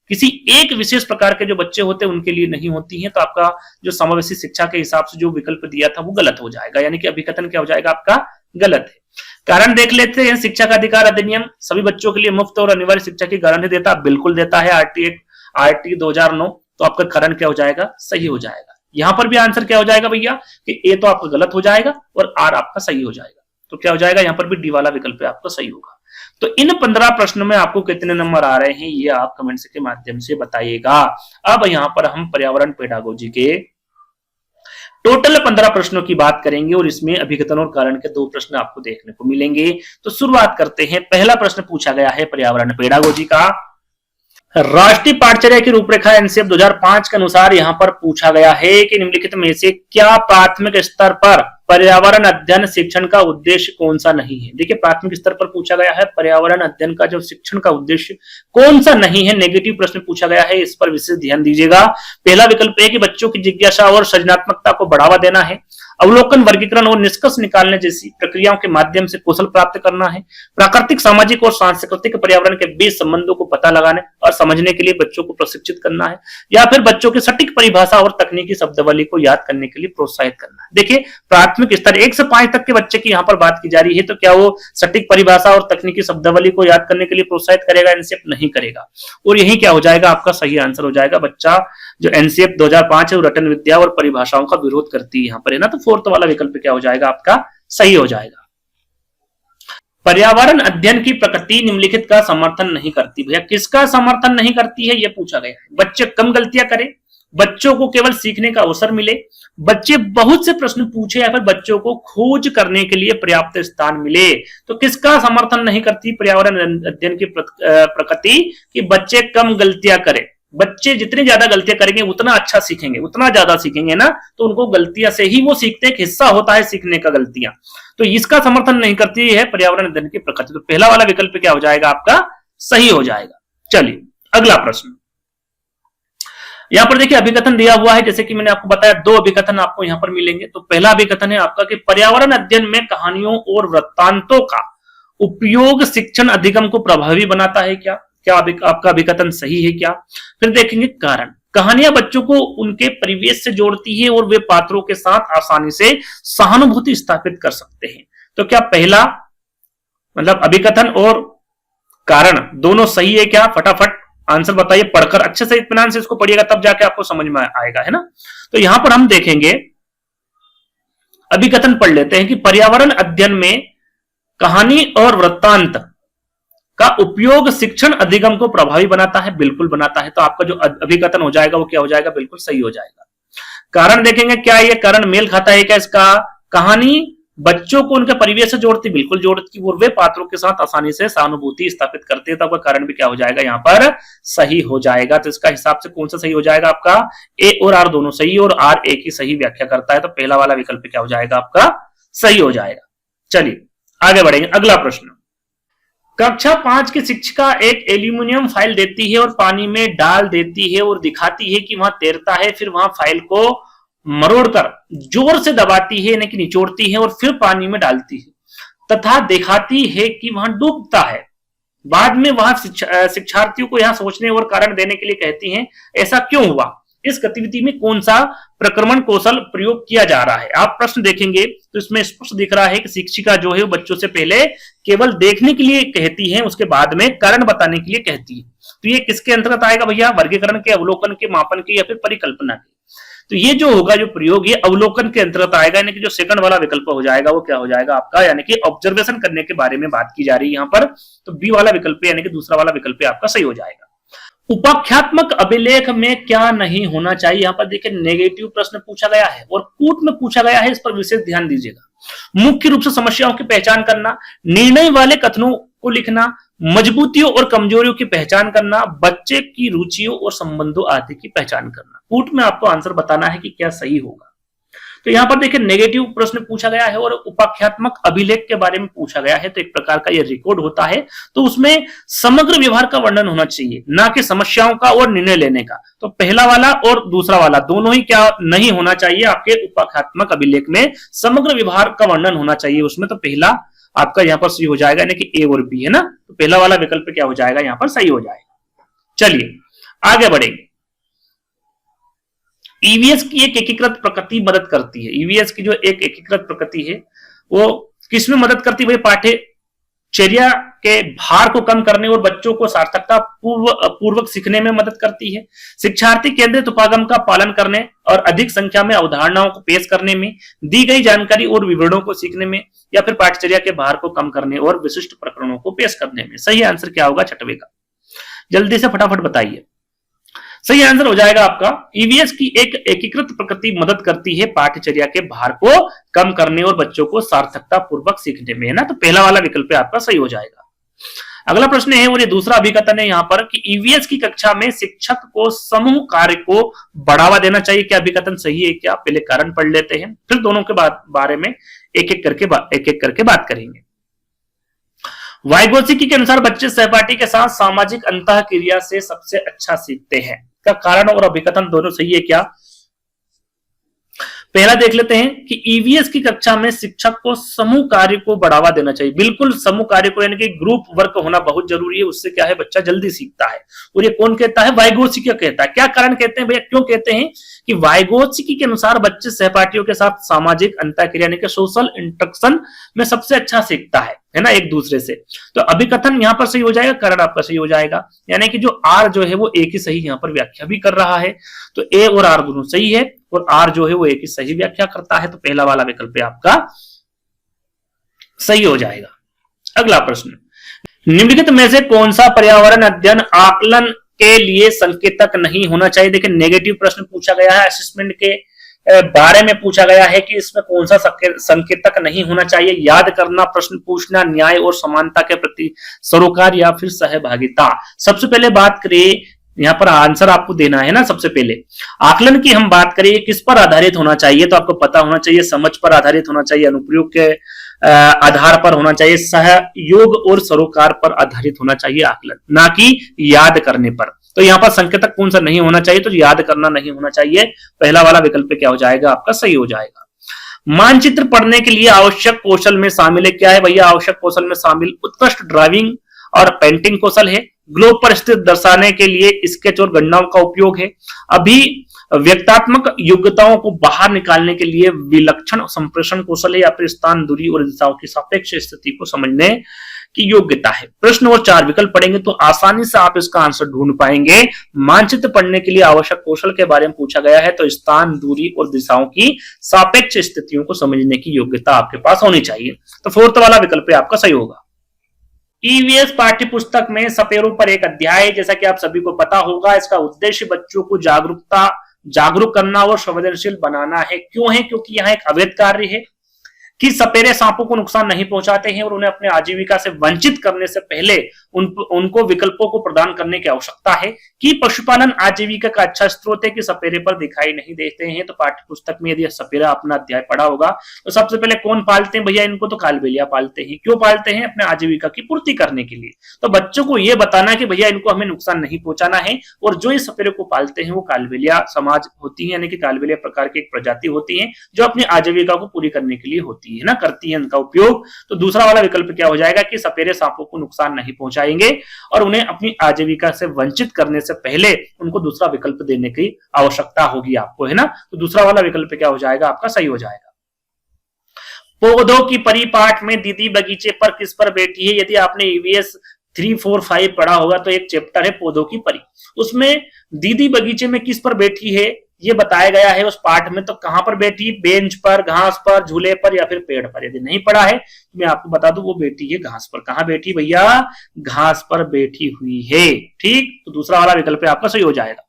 किसी एक विशेष प्रकार के जो बच्चे होते हैं उनके लिए नहीं होती है। तो आपका जो समावेशी शिक्षा के हिसाब से जो विकल्प दिया था वो गलत हो जाएगा, यानी कि अभिकथन क्या हो जाएगा आपका, गलत है। कारण देख लेते हैं। शिक्षा का अधिकार अधिनियम सभी बच्चों के लिए मुफ्त और अनिवार्य शिक्षा की गारंटी देता है, बिल्कुल देता है, RT 2009। तो आपका कारण क्या हो जाएगा, सही हो जाएगा। यहां पर भी आंसर क्या हो जाएगा भैया कि ए तो आपका गलत हो जाएगा और आर आपका सही हो जाएगा। तो क्या हो जाएगा, यहां पर भी डी वाला विकल्प आपका सही होगा। तो इन 15 प्रश्नों में आपको कितने नंबर आ रहे हैं ये आप कमेंट्स के माध्यम से बताइएगा। अब यहां पर हम पर्यावरण पेडागोजी के टोटल 15 प्रश्नों की बात करेंगे और इसमें अभिकथन और कारण के 2 प्रश्न आपको देखने को मिलेंगे। तो शुरुआत करते हैं। पहला प्रश्न पूछा गया है पर्यावरण पेडागोजी का। राष्ट्रीय पाठचर्या की रूपरेखा NCF 2005 के अनुसार यहां पर पूछा गया है कि निम्नलिखित में से क्या प्राथमिक स्तर पर पर्यावरण अध्ययन शिक्षण का उद्देश्य कौन सा नहीं है। देखिए प्राथमिक स्तर पर पूछा गया है पर्यावरण अध्ययन का जो शिक्षण का उद्देश्य कौन सा नहीं है, नेगेटिव प्रश्न पूछा गया है, इस पर विशेष ध्यान दीजिएगा। पहला विकल्प है कि बच्चों की जिज्ञासा और सृजनात्मकता को बढ़ावा देना है। अवलोकन, वर्गीकरण और निष्कर्ष निकालने जैसी प्रक्रियाओं के माध्यम से कौशल प्राप्त करना है। प्राकृतिक, सामाजिक और सांस्कृतिक पर्यावरण के बीच संबंधों को पता लगाने और समझने के लिए बच्चों को प्रशिक्षित करना है, या फिर बच्चों की सटीक परिभाषा और तकनीकी शब्दावली को याद करने के लिए प्रोत्साहित करना है। देखिए, प्राथमिक स्तर 1 से 5 तक के बच्चे की यहाँ पर बात की जा रही है, तो क्या वो सटीक परिभाषा और तकनीकी शब्दावली को याद करने के लिए प्रोत्साहित करेगा? एनसीएफ नहीं करेगा। और यही क्या हो जाएगा, आपका सही आंसर हो जाएगा। बच्चा जो एनसीएफ 2005 है वो रटन विद्या और परिभाषाओं का विरोध करती है यहाँ पर, है ना। तो फोर्थ वाला विकल्प क्या हो जाएगा, आपका सही हो जाएगा। पर्यावरण अध्ययन की प्रकृति निम्नलिखित का समर्थन नहीं करती। भैया किसका समर्थन नहीं करती है, यह पूछा गया है। बच्चे कम गलतियां करें, बच्चों को केवल सीखने का अवसर मिले, बच्चे बहुत से प्रश्न पूछे, या फिर बच्चों को खोज करने के लिए पर्याप्त स्थान मिले। तो किसका समर्थन नहीं करती पर्यावरण अध्ययन की प्रकृति? कि बच्चे कम गलतियां करें। बच्चे जितनी ज्यादा गलतियां करेंगे उतना अच्छा सीखेंगे, उतना ज्यादा सीखेंगे ना। तो उनको गलतियां से ही वो सीखते हैं, हिस्सा होता है सीखने का गलतियां। तो इसका समर्थन नहीं करती है पर्यावरण अध्ययन की प्रकृति। तो पहला वाला विकल्प क्या हो जाएगा, आपका सही हो जाएगा। चलिए अगला प्रश्न। यहां पर देखिए अभिकथन दिया हुआ है, जैसे कि मैंने आपको बताया 2 अभिकथन आपको यहां पर मिलेंगे। तो पहला अभिकथन है आपका कि पर्यावरण अध्ययन में कहानियों और वृत्तांतों का उपयोग शिक्षण अधिगम को प्रभावी बनाता है क्या? क्या आपका अभिकथन सही है क्या? फिर देखेंगे कारण। कहानियां बच्चों को उनके परिवेश से जोड़ती है और वे पात्रों के साथ आसानी से सहानुभूति स्थापित कर सकते हैं। तो क्या पहला मतलब अभिकथन और कारण दोनों सही है क्या? फटाफट आंसर बताइए, पढ़कर अच्छे से इत्मीनान से इसको पढ़िएगा, तब जाके आपको समझ में आएगा, है ना। तो यहां पर हम देखेंगे, अभिकथन पढ़ लेते हैं कि पर्यावरण अध्ययन में कहानी और वृत्तांत का उपयोग शिक्षण अधिगम को प्रभावी बनाता है। बिल्कुल बनाता है। तो आपका जो अभिकथन हो जाएगा वो क्या हो जाएगा, बिल्कुल सही हो जाएगा। कारण देखेंगे, क्या ये कारण मेल खाता है क्या इसका? कहानी बच्चों को उनके परिवेश से जोड़ती, बिल्कुल जोड़ती, और वे पात्रों के साथ आसानी से सहानुभूति स्थापित करते हैं। तो आपका कारण भी क्या हो जाएगा, यहाँ पर सही हो जाएगा। तो इसका हिसाब से कौन सा सही हो जाएगा, आपका ए और आर दोनों सही, और आर ए की सही व्याख्या करता है। तो पहला वाला विकल्प क्या हो जाएगा, आपका सही हो जाएगा। चलिए आगे बढ़ेंगे। अगला प्रश्न, कक्षा 5 की शिक्षिका एक एल्यूमिनियम फाइल देती है और पानी में डाल देती है और दिखाती है कि वहां तैरता है। फिर वहां फाइल को मरोड़कर जोर से दबाती है, यानी कि निचोड़ती है, और फिर पानी में डालती है तथा दिखाती है कि वहां डूबता है। बाद में वहां शिक्षार्थियों को यहां सोचने और कारण देने के लिए कहती हैं, ऐसा क्यों हुआ? इस गतिविधि में कौन सा प्रक्रमण कौशल प्रयोग किया जा रहा है? आप प्रश्न देखेंगे तो इसमें स्पष्ट दिख रहा है कि शिक्षिका जो है वो बच्चों से पहले केवल देखने के लिए कहती है, उसके बाद में कारण बताने के लिए कहती है। तो ये किसके अंतर्गत आएगा भैया? वर्गीकरण के, अवलोकन के, मापन के, या फिर परिकल्पना के? तो ये जो होगा जो प्रयोग, ये अवलोकन के अंतर्गत आएगा, यानी कि जो सेकंड वाला विकल्प हो जाएगा वो क्या हो जाएगा आपका, यानी कि ऑब्जर्वेशन करने के बारे में बात की जा रही है यहाँ पर। तो बी वाला विकल्प यानी कि दूसरा वाला विकल्प आपका सही हो जाएगा। उपाख्यात्मक अभिलेख में क्या नहीं होना चाहिए? यहाँ पर देखिए नेगेटिव प्रश्न पूछा गया है और कूट में पूछा गया है, इस पर विशेष ध्यान दीजिएगा। मुख्य रूप से समस्याओं की पहचान करना, निर्णय वाले कथनों को लिखना, मजबूतियों और कमजोरियों की पहचान करना, बच्चे की रुचियों और संबंधों आदि की पहचान करना। कूट में आपको आंसर बताना है कि क्या सही होगा। तो यहां पर देखिए नेगेटिव प्रश्न पूछा गया है और उपाख्यात्मक अभिलेख के बारे में पूछा गया है। तो एक प्रकार का यह रिकॉर्ड होता है, तो उसमें समग्र व्यवहार का वर्णन होना चाहिए, ना कि समस्याओं का और निर्णय लेने का। तो पहला वाला और दूसरा वाला दोनों ही क्या नहीं होना चाहिए आपके उपाख्यात्मक अभिलेख में, समग्र व्यवहार का वर्णन होना चाहिए उसमें। तो पहला आपका यहाँ पर सही हो जाएगा, यानी कि ए और बी, है ना। तो पहला वाला विकल्प क्या हो जाएगा, यहाँ पर सही हो जाएगा। चलिए आगे बढ़ेंगे। ईवीएस की एक एकीकृत प्रकृति मदद करती है। ईवीएस की जो एक एकीकृत प्रकृति है वो किसमें मदद करती है? पाठ्यचर्या के भार को कम करने और बच्चों को सार्थकता पूर्वक सीखने में मदद करती है। शिक्षार्थी केंद्रित उपागम का पालन करने और अधिक संख्या में अवधारणाओं को पेश करने में, दी गई जानकारी और विवरणों को सीखने में, या फिर पाठ्यचर्या के भार को कम करने और विशिष्ट प्रकरणों को पेश करने में। सही आंसर क्या होगा छठवें का? जल्दी से फटाफट बताइए। सही आंसर हो जाएगा आपका ईवीएस की एक एकीकृत प्रकृति मदद करती है पाठ्यचर्या के भार को कम करने और बच्चों को सार्थकता पूर्वक सीखने में, है ना। तो पहला वाला विकल्प आपका सही हो जाएगा। अगला प्रश्न है और ये दूसरा अभिकथन है यहाँ पर कि ईवीएस की कक्षा में शिक्षक को समूह कार्य को बढ़ावा देना चाहिए। क्या अभिकथन सही है क्या? पहले कारण पढ़ लेते हैं, फिर दोनों के बारे में एक एक करके बात करेंगे। वाइगोत्स्की के अनुसार बच्चे सहपाठी के साथ सामाजिक अंतःक्रिया से सबसे अच्छा सीखते हैं। का कारण और अभिकथन दोनों सही है क्या? पहला देख लेते हैं कि ईवीएस की कक्षा में शिक्षक को समूह कार्य को बढ़ावा देना चाहिए। बिल्कुल समूह कार्य को, यानी कि ग्रुप वर्क होना बहुत जरूरी है। उससे क्या है, बच्चा जल्दी सीखता है। और ये कौन कहता है, वाइगोत्स्की कहता है। क्या कारण कहते हैं भैया, क्यों कहते हैं कि वाइगोत्स्की के अनुसार बच्चे सहपाठियों के साथ सामाजिक अंतःक्रिया यानी कि सोशल इंटरेक्शन में सबसे अच्छा सीखता है ना, एक दूसरे से। तो अभिकथन यहां पर सही हो जाएगा, कारण आपका सही हो जाएगा। यानी कि जो आर जो है वो ए की सही यहां पर व्याख्या भी कर रहा है। तो ए और आर दोनों सही है और आर जो है वो ए की सही व्याख्या करता है। तो पहला वाला विकल्प आपका सही हो जाएगा। अगला प्रश्न, निम्नलिखित में से कौन सा पर्यावरण अध्ययन आकलन के लिए संकेतक नहीं होना चाहिए। देखिए नेगेटिव प्रश्न पूछा गया है, असेसमेंट के बारे में पूछा गया है कि इसमें कौन सा संकेतक नहीं होना चाहिए। याद करना, प्रश्न पूछना, न्याय और समानता के प्रति सरोकार या फिर सहभागिता। सबसे पहले बात करें, यहाँ पर आंसर आपको देना है ना। सबसे पहले आकलन की हम बात करें, किस पर आधारित होना चाहिए, तो आपको पता होना चाहिए समझ पर आधारित होना चाहिए, अनुप्रयोग के आधार पर होना चाहिए, सहयोग और सरोकार पर आधारित होना चाहिए आकलन, ना कि याद करने पर। तो यहाँ पर संकेतक कौन सा नहीं होना चाहिए, तो याद करना नहीं होना चाहिए। पहला वाला विकल्प क्या हो जाएगा आपका, सही हो जाएगा। मानचित्र पढ़ने के लिए आवश्यक कौशल में शामिल है, क्या है भैया, आवश्यक कौशल में शामिल उत्कृष्ट ड्राइविंग और पेंटिंग कौशल है। ग्लोब पर स्थित दर्शाने के लिए स्केच और गणनाओं का उपयोग है। अभी व्यक्तात्मक योग्यताओं को बाहर निकालने के लिए विलक्षण संप्रेषण कौशल है, या फिर स्थान, दूरी और दिशाओं की सापेक्ष स्थिति को समझने की योग्यता है। प्रश्न और 4 विकल्प पढ़ेंगे तो आसानी से आप इसका आंसर ढूंढ पाएंगे। मानचित्र पढ़ने के लिए आवश्यक कौशल के बारे में पूछा गया है, तो स्थान, दूरी और दिशाओं की सापेक्ष स्थितियों को समझने की योग्यता आपके पास होनी चाहिए। तो 4th वाला विकल्प आपका सही होगा। ईवीएस पाठ्य पुस्तक में सपेरों पर एक अध्याय, जैसा कि आप सभी को पता होगा, इसका उद्देश्य बच्चों को जागरूक करना और संवेदनशील बनाना है। क्यों है, क्योंकि यहाँ एक अवैध कार्य है कि सपेरे सांपों को नुकसान नहीं पहुंचाते हैं और उन्हें अपने आजीविका से वंचित करने से पहले उनको विकल्पों को प्रदान करने की आवश्यकता है, कि पशुपालन आजीविका का अच्छा स्रोत है, कि सपेरे पर दिखाई नहीं देते हैं। तो पाठ्य पुस्तक में यदि सपेरा अपना अध्याय पढ़ा होगा तो सबसे पहले कौन पालते हैं भैया, इनको तो कालबेलिया पालते हैं। क्यों पालते हैं, अपने आजीविका की पूर्ति करने के लिए। तो बच्चों को यह बताना कि भैया इनको हमें नुकसान नहीं पहुंचाना है। और जो इस सपेरे को पालते हैं वो कालबेलिया समाज होती है, यानी कि कालबेलिया प्रकार की एक प्रजाति होती है जो अपनी आजीविका को पूरी करने के लिए होती है ना, करती है इनका उपयोग। तो दूसरा वाला विकल्प क्या हो जाएगा कि सपेरे सांपों को नुकसान नहीं पहुंचाएंगे और उन्हें अपनी आजीविका से वंचित करने से पहले उनको दूसरा विकल्प देने की आवश्यकता होगी आपको, है ना। तो दूसरा वाला विकल्प क्या हो जाएगा आपका, सही हो जाएगा। पौधों की परिपाठ में दीदी बगीचे पर किस पर बैठी है। यदि आपने ईवीएस 3, 4, 5 पढ़ा होगा तो एक चैप्टर है पौधों की परी, उसमें दीदी बगीचे में किस पर बैठी है ये बताया गया है उस पाठ में। तो कहां पर बैठी, बेंच पर, घास पर, झूले पर या फिर पेड़ पर। यदि नहीं पढ़ा है तो मैं आपको बता दूं, वो बैठी है घास पर। कहां बैठी भैया, घास पर बैठी हुई है। ठीक, तो दूसरा वाला विकल्प आपका सही हो जाएगा।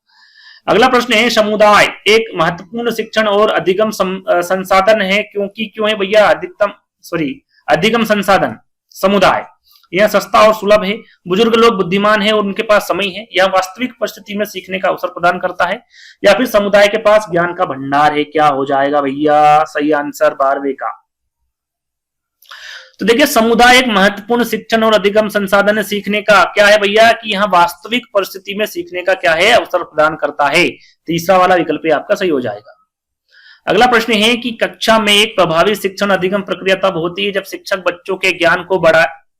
अगला प्रश्न है, समुदाय एक महत्वपूर्ण शिक्षण और अधिगम संसाधन है, क्योंकि क्यों है भैया, अधिगम संसाधन समुदाय यह सस्ता और सुलभ है, बुजुर्ग लोग बुद्धिमान है और उनके पास समय है, यह वास्तविक परिस्थिति में सीखने का अवसर प्रदान करता है, या फिर समुदाय के पास ज्ञान का भंडार है। क्या हो जाएगा भैया, सही आंसर 12वें का। तो देखिए समुदाय एक महत्वपूर्ण शिक्षण और अधिगम संसाधन है सीखने का। क्या है भैया कि यहाँ वास्तविक परिस्थिति में सीखने का क्या है, अवसर प्रदान करता है। तीसरा वाला विकल्प आपका सही हो जाएगा। अगला प्रश्न है कि कक्षा में एक प्रभावी शिक्षण अधिगम प्रक्रिया तब होती है जब शिक्षक बच्चों के ज्ञान को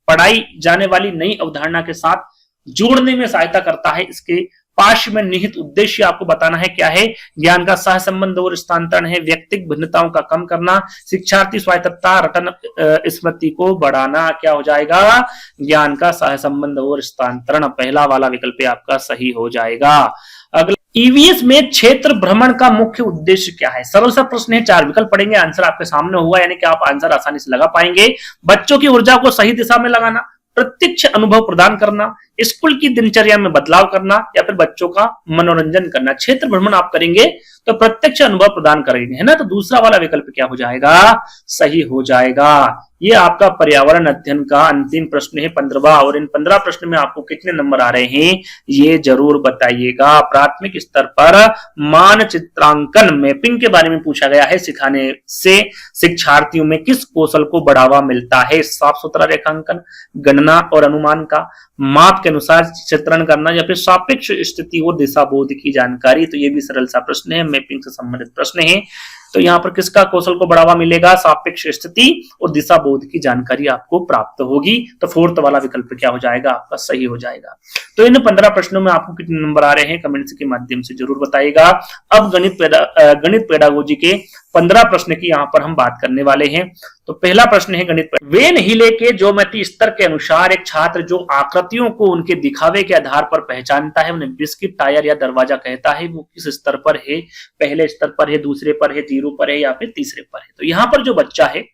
पढ़ाई जाने वाली नई अवधारणा के साथ जोड़ने में सहायता करता है। इसके पार्श्व में निहित उद्देश्य आपको बताना है क्या है। ज्ञान का सह संबंध और स्थानांतरण है, व्यक्तिगत भिन्नताओं का कम करना, शिक्षार्थी स्वायत्तता, रटन स्मृति को बढ़ाना। क्या हो जाएगा, ज्ञान का सह संबंध और स्थानांतरण। पहला वाला विकल्प आपका सही हो जाएगा। अगला, ईवीएस में क्षेत्र भ्रमण का मुख्य उद्देश्य क्या है। सरल सा प्रश्न है, 4 विकल्प पढ़ेंगे, आंसर आपके सामने होगा, यानी कि आप आंसर आसानी से लगा पाएंगे। बच्चों की ऊर्जा को सही दिशा में लगाना, प्रत्यक्ष अनुभव प्रदान करना, स्कूल की दिनचर्या में बदलाव करना, या फिर बच्चों का मनोरंजन करना। क्षेत्र भ्रमण आप करेंगे तो प्रत्यक्ष अनुभव प्रदान करेंगे, है ना। तो दूसरा वाला विकल्प क्या हो जाएगा, सही हो जाएगा। ये आपका पर्यावरण अध्ययन का अंतिम प्रश्न है 15वां, और इन 15 प्रश्न में आपको कितने नंबर आ रहे हैं ये जरूर बताइएगा। प्राथमिक स्तर पर मानचित्रांकन मैपिंग के बारे में पूछा गया है, सिखाने से शिक्षार्थियों में किस कौशल को बढ़ावा मिलता है। साफ सुथरा रेखांकन, गणना और अनुमान का, माप के अनुसार चित्रण करना, या फिर सापेक्ष स्थिति और दिशा बोध की जानकारी। तो ये भी सरल सा प्रश्न है, मैपिंग से संबंधित प्रश्न है। तो यहाँ पर किसका कौशल को बढ़ावा मिलेगा? सापेक्ष स्थिति और दिशा बोध की जानकारी आपको प्राप्त होगी। तो फोर्थ वाला विकल्प क्या हो जाएगा? आपका सही हो जाएगा। तो इन 15 प्रश्नों में आपको कितने नंबर आ रहे हैं कमेंट्स के माध्यम से जरूर बताइएगा। अब गणित पेडागोजी के 15 प्रश्न की यहाँ पर हम बात करने वाले हैं। तो पहला प्रश्न है गणित वेन हिले के ज्योमेट्री स्तर के अनुसार एक छात्र जो आकृतियों को उनके दिखावे के आधार पर पहचानता है उन्हें बिस्किट, टायर या दरवाजा कहता है। वो किस स्तर पर है? पहले स्तर पर है, दूसरे पर है, 0 पर है या फिर तीसरे पर है? तो यहाँ पर जो बच्चा है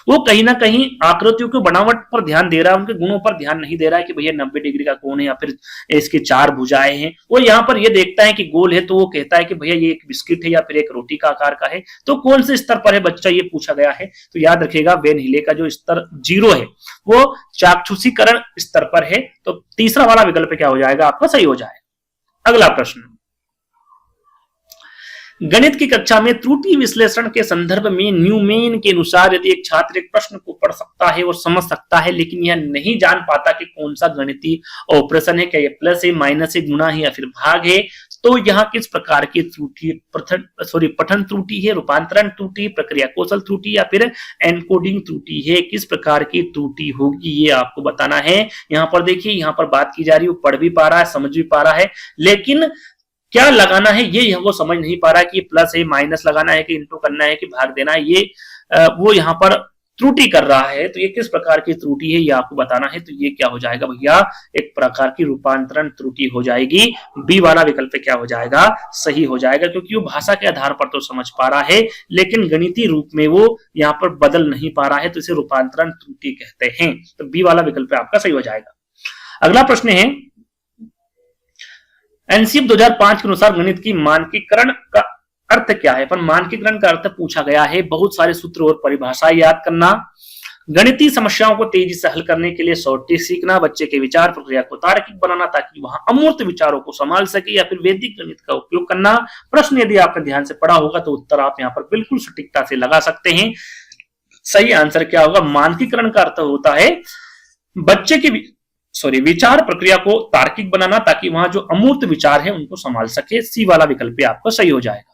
वो कहीं ना कहीं आकृतियों की बनावट पर ध्यान दे रहा है, उनके गुणों पर ध्यान नहीं दे रहा है कि भैया 90 डिग्री का कोण है या फिर इसके 4 भुजाएं हैं। वो यहाँ पर ये देखता है कि गोल है तो वो कहता है कि भैया ये एक बिस्किट है या फिर एक रोटी का आकार का है। तो कौन से स्तर पर है बच्चा, ये पूछा गया है। तो याद रखिएगा वेन हिले का जो स्तर 0 है वो चाक्षुषीकरण स्तर पर है। तो तीसरा वाला विकल्प क्या हो जाएगा? आपका सही हो जाएगा। अगला प्रश्न, गणित की कक्षा में त्रुटि विश्लेषण के संदर्भ में न्यूमैन के अनुसार यदि एक छात्र एक प्रश्न को पढ़ सकता है और समझ सकता है लेकिन यह नहीं जान पाता कि कौन सा गणितीय ऑपरेशन है, क्या ये प्लस है, माइनस है, गुणा है या फिर भाग है, तो यहाँ किस प्रकार की त्रुटि? पठन त्रुटि है, रूपांतरण त्रुटि, प्रक्रिया कौशल त्रुटि या फिर एनकोडिंग त्रुटि है? किस प्रकार की त्रुटि होगी ये आपको बताना है। यहाँ पर देखिए, यहाँ पर बात की जा रही है, वो पढ़ भी पा रहा है, समझ भी पा रहा है, लेकिन क्या लगाना है ये वो समझ नहीं पा रहा है कि प्लस है, माइनस लगाना है कि इंटू करना है कि भाग देना है, ये वो यहाँ पर त्रुटि कर रहा है। तो ये किस प्रकार की त्रुटि है ये आपको बताना है। तो ये क्या हो जाएगा भैया? एक प्रकार की रूपांतरण त्रुटि हो जाएगी। बी वाला विकल्प क्या हो जाएगा? सही हो जाएगा, क्योंकि वो भाषा के आधार पर तो समझ पा रहा है लेकिन गणितीय रूप में वो यहाँ पर बदल नहीं पा रहा है, तो इसे रूपांतरण त्रुटि कहते हैं। तो बी वाला विकल्प आपका सही हो जाएगा। अगला प्रश्न है, एनसीएफ 2005 के अनुसार गणित की मानकीकरण का अर्थ क्या है? पर मानकीकरण का अर्थ पूछा गया है बहुत सारे सूत्र और परिभाषाएं याद करना, गणितीय समस्याओं को तेजी से हल करने के लिए शॉर्ट ट्रिक सीखना, बच्चे के विचार प्रक्रिया को तार्किक बनाना ताकि वहां अमूर्त विचारों को संभाल सके, या फिर वैदिक गणित का उपयोग करना। प्रश्न यदि आपने ध्यान से पढ़ा होगा तो उत्तर आप यहाँ पर बिल्कुल सटीकता से लगा सकते हैं। सही आंसर क्या होगा? मानकीकरण का अर्थ होता है बच्चे की विचार प्रक्रिया को तार्किक बनाना ताकि वहां जो अमूर्त विचार है उनको संभाल सके। सी वाला विकल्प आपको सही हो जाएगा।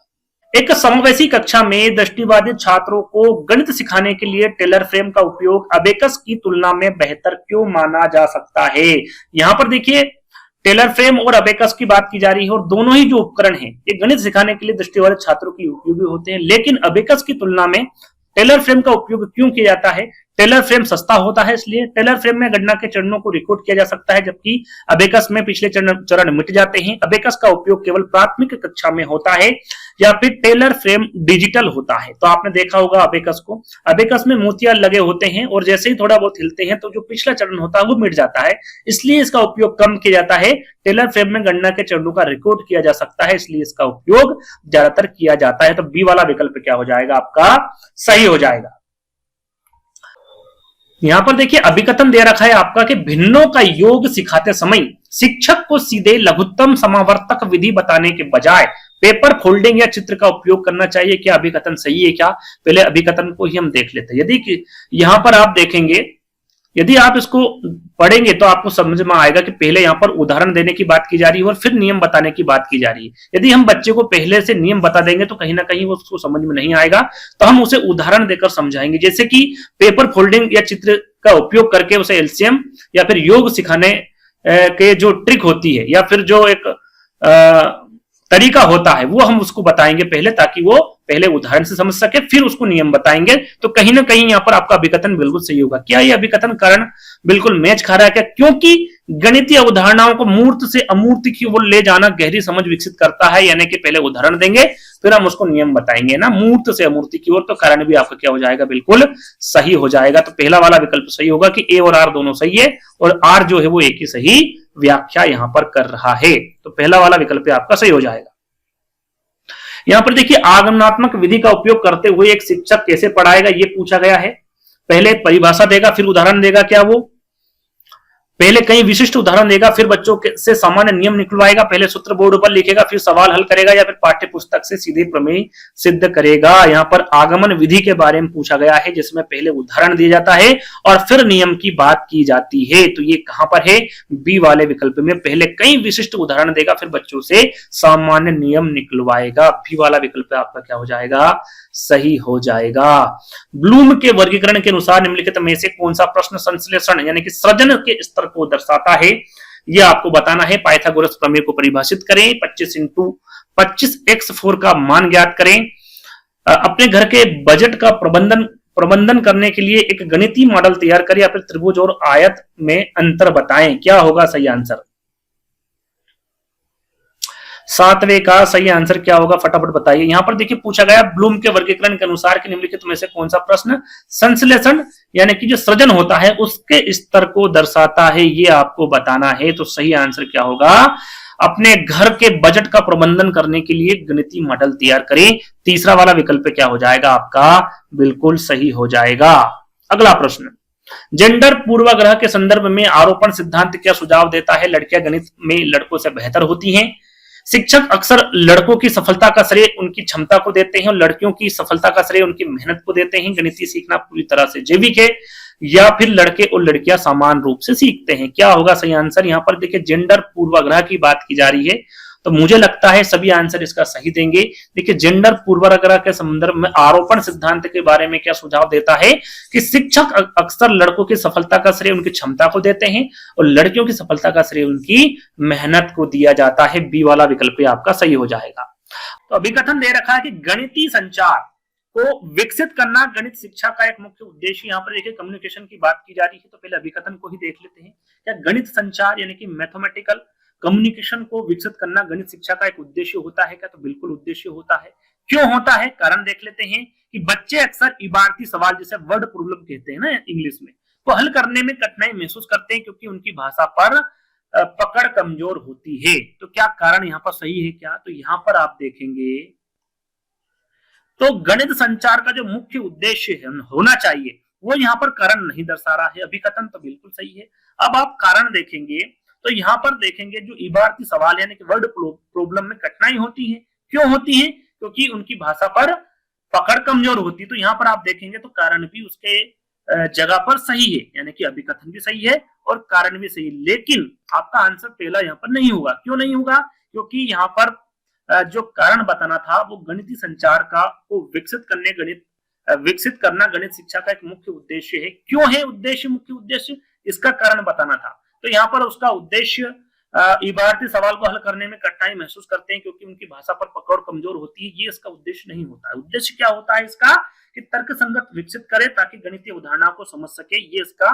एक समवयसी कक्षा में दृष्टिबाधित छात्रों को गणित सिखाने के लिए टेलर फ्रेम का उपयोग अबेकस की तुलना में बेहतर क्यों माना जा सकता है? यहां पर देखिए, टेलर फ्रेम और अबेकस की बात की जा रही है और दोनों ही जो उपकरण हैं ये गणित सिखाने के लिए दृष्टिबाधित छात्रों के लिए उपयोगी होते हैं, लेकिन अबेकस की तुलना में टेलर फ्रेम का उपयोग क्यों किया जाता है? टेलर फ्रेम सस्ता होता है, इसलिए टेलर फ्रेम में गणना के चरणों को रिकॉर्ड किया जा सकता है, जबकि अबेकस में पिछले चरण मिट जाते हैं। अबेकस का उपयोग केवल प्राथमिक कक्षा में होता है, या फिर टेलर फ्रेम डिजिटल होता है। तो आपने देखा होगा अबेकस को, अबेकस में मोतियां लगे होते हैं और जैसे ही थोड़ा बहुत हिलते हैं तो जो पिछला चरण होता है वो मिट जाता है, इसलिए इसका उपयोग कम किया जाता है। टेलर फ्रेम में गणना के चरणों का रिकॉर्ड किया जा सकता है, इसलिए इसका उपयोग ज्यादातर किया जाता है। तो बी वाला विकल्प क्या हो जाएगा? आपका सही हो जाएगा। यहां पर देखिए, अभिकथन दे रखा है आपका कि भिन्नों का योग सिखाते समय शिक्षक को सीधे लघुत्तम समावर्तक विधि बताने के बजाय पेपर फोल्डिंग या चित्र का उपयोग करना चाहिए। क्या अभिकथन सही है क्या? पहले अभिकथन को ही हम देख लेते हैं। यदि यहां पर आप देखेंगे, यदि आप इसको पढ़ेंगे तो आपको समझ में आएगा कि पहले यहाँ पर उदाहरण देने की बात की जा रही है और फिर नियम बताने की बात की जा रही है। यदि हम बच्चे को पहले से नियम बता देंगे तो कहीं ना कहीं वो उसको समझ में नहीं आएगा, तो हम उसे उदाहरण देकर समझाएंगे, जैसे कि पेपर फोल्डिंग या चित्र का उपयोग करके उसे एलसीएम या फिर योग सिखाने के जो ट्रिक होती है या फिर जो एक तरीका होता है वो हम उसको बताएंगे पहले, ताकि वो पहले उदाहरण से समझ सके, फिर उसको नियम बताएंगे। तो कहीं ना कहीं यहाँ पर आपका अभिकथन बिल्कुल सही होगा। क्या ये अभिकथन कारण बिल्कुल मैच खा रहा है क्या? क्योंकि गणितीय अवधारणाओं को मूर्त से अमूर्त की ओर ले जाना गहरी समझ विकसित करता है, यानी कि पहले उदाहरण देंगे फिर हम उसको नियम बताएंगे ना, मूर्त से अमूर्त की ओर। तो कारण भी आपका क्या हो जाएगा? बिल्कुल सही हो जाएगा। तो पहला वाला विकल्प सही होगा कि ए और आर दोनों सही है, और आर जो है वो एक ही सही व्याख्या यहां पर कर रहा है। तो पहला वाला विकल्प आपका सही हो जाएगा। यहां पर देखिए, आगमनात्मक विधि का उपयोग करते हुए एक शिक्षक कैसे पढ़ाएगा ये पूछा गया है। पहले परिभाषा देगा फिर उदाहरण देगा क्या वो? पहले कई विशिष्ट उदाहरण देगा, फिर बच्चों से सामान्य नियम निकलवाएगा, पहले सूत्र बोर्ड पर लिखेगा, फिर सवाल हल करेगा, या फिर पाठ्य पुस्तक से सीधे प्रमेय सिद्ध करेगा। यहाँ पर आगमन विधि के बारे में पूछा गया है, जिसमें पहले उदाहरण दिया जाता है और फिर नियम की बात की जाती है। तो ये कहां पर है? बी वाले विकल्प में। पहले कई विशिष्ट उदाहरण देगा, फिर बच्चों से सामान्य नियम निकलवाएगा। बी वाला विकल्प आपका क्या हो जाएगा? सही हो जाएगा। ब्लूम के वर्गीकरण के अनुसार निम्नलिखित में से कौन सा प्रश्न संश्लेषण यानी कि सृजन के स्तर को दर्शाता है? यह आपको बताना है। पाइथागोरस प्रमेय को परिभाषित करें, 25 इंटू 25x4 का मान ज्ञात करें, अपने घर के बजट का प्रबंधन करने के लिए एक गणितीय मॉडल तैयार करें, या फिर त्रिभुज और आयत में अंतर बताएं। क्या होगा सही आंसर? 7वें का सही आंसर क्या होगा? फटाफट बताइए। यहां पर देखिए पूछा गया ब्लूम के वर्गीकरण के अनुसार कि निम्नलिखित में से कौन सा प्रश्न संश्लेषण यानी कि जो सृजन होता है उसके स्तर को दर्शाता है, ये आपको बताना है। तो सही आंसर क्या होगा? अपने घर के बजट का प्रबंधन करने के लिए गणितीय मॉडल तैयार करें। तीसरा वाला विकल्प क्या हो जाएगा आपका? बिल्कुल सही हो जाएगा। अगला प्रश्न, जेंडर पूर्वाग्रह के संदर्भ में आरोपण सिद्धांत क्या सुझाव देता है? लड़कियां गणित में लड़कों से बेहतर होती हैं। शिक्षक अक्सर लड़कों की सफलता का श्रेय उनकी क्षमता को देते हैं और लड़कियों की सफलता का श्रेय उनकी मेहनत को देते हैं। गणितीय सीखना पूरी तरह से जैविक है, या फिर लड़के और लड़कियां समान रूप से सीखते हैं। क्या होगा सही आंसर? यहाँ पर देखिए जेंडर पूर्वाग्रह की बात की जा रही है, तो मुझे लगता है सभी आंसर इसका सही देंगे। देखिए जेंडर पूर्वाग्रह के संदर्भ में आरोपण सिद्धांत के बारे में क्या सुझाव देता है कि शिक्षक अक्सर लड़कों की सफलता का श्रेय उनकी क्षमता को देते हैं और लड़कियों की सफलता का श्रेय उनकी मेहनत को दिया जाता है। बी वाला विकल्प आपका सही हो जाएगा। तो अभिकथन दे रखा है कि गणितीय संचार को विकसित करना गणित शिक्षा का एक मुख्य उद्देश्य। यहाँ पर देखिए कम्युनिकेशन की बात की जा रही है, तो पहले अभिकथन को ही देख लेते हैं। क्या गणित संचार यानी कि मैथमेटिकल कम्युनिकेशन को विकसित करना गणित शिक्षा का एक उद्देश्य होता है क्या? तो बिल्कुल उद्देश्य होता है। क्यों होता है? कारण देख लेते हैं कि बच्चे अक्सर इबारती सवाल जिसे वर्ड प्रॉब्लम कहते हैं ना इंग्लिश में, वो हल करने में कठिनाई महसूस करते हैं क्योंकि उनकी भाषा पर पकड़ कमजोर होती है। तो क्या कारण यहाँ पर सही है क्या? तो यहाँ पर आप देखेंगे तो गणित संचार का जो मुख्य उद्देश्य होना चाहिए वो यहाँ पर कारण नहीं दर्शा रहा है। अभिकथन तो बिल्कुल सही है। अब आप कारण देखेंगे तो यहाँ पर देखेंगे जो इबारती सवाल यानी कि वर्ड प्रॉब्लम में कठिनाई होती है। क्यों होती है? क्योंकि उनकी भाषा पर पकड़ कमजोर होती है। तो यहाँ पर आप देखेंगे तो कारण भी उसके जगह पर सही है, यानी कि अभिकथन भी सही है और कारण भी सही है। लेकिन आपका आंसर पहला यहाँ पर नहीं होगा। क्यों नहीं होगा? क्योंकि यहाँ पर जो कारण बताना था वो गणितीय संचार का को विकसित करना गणित शिक्षा का एक मुख्य उद्देश्य है। क्यों है उद्देश्य मुख्य उद्देश्य? इसका कारण बताना था। तो यहाँ पर उसका उद्देश्य इबारती सवाल को हल करने में कठिनाई महसूस करते हैं क्योंकि उनकी भाषा पर पकड़ कमजोर होती है, ये इसका उद्देश्य नहीं होता है। उद्देश्य क्या होता है इसका? कि तर्क संगत विकसित करे ताकि गणितीय उदाहरणों को समझ सके, ये इसका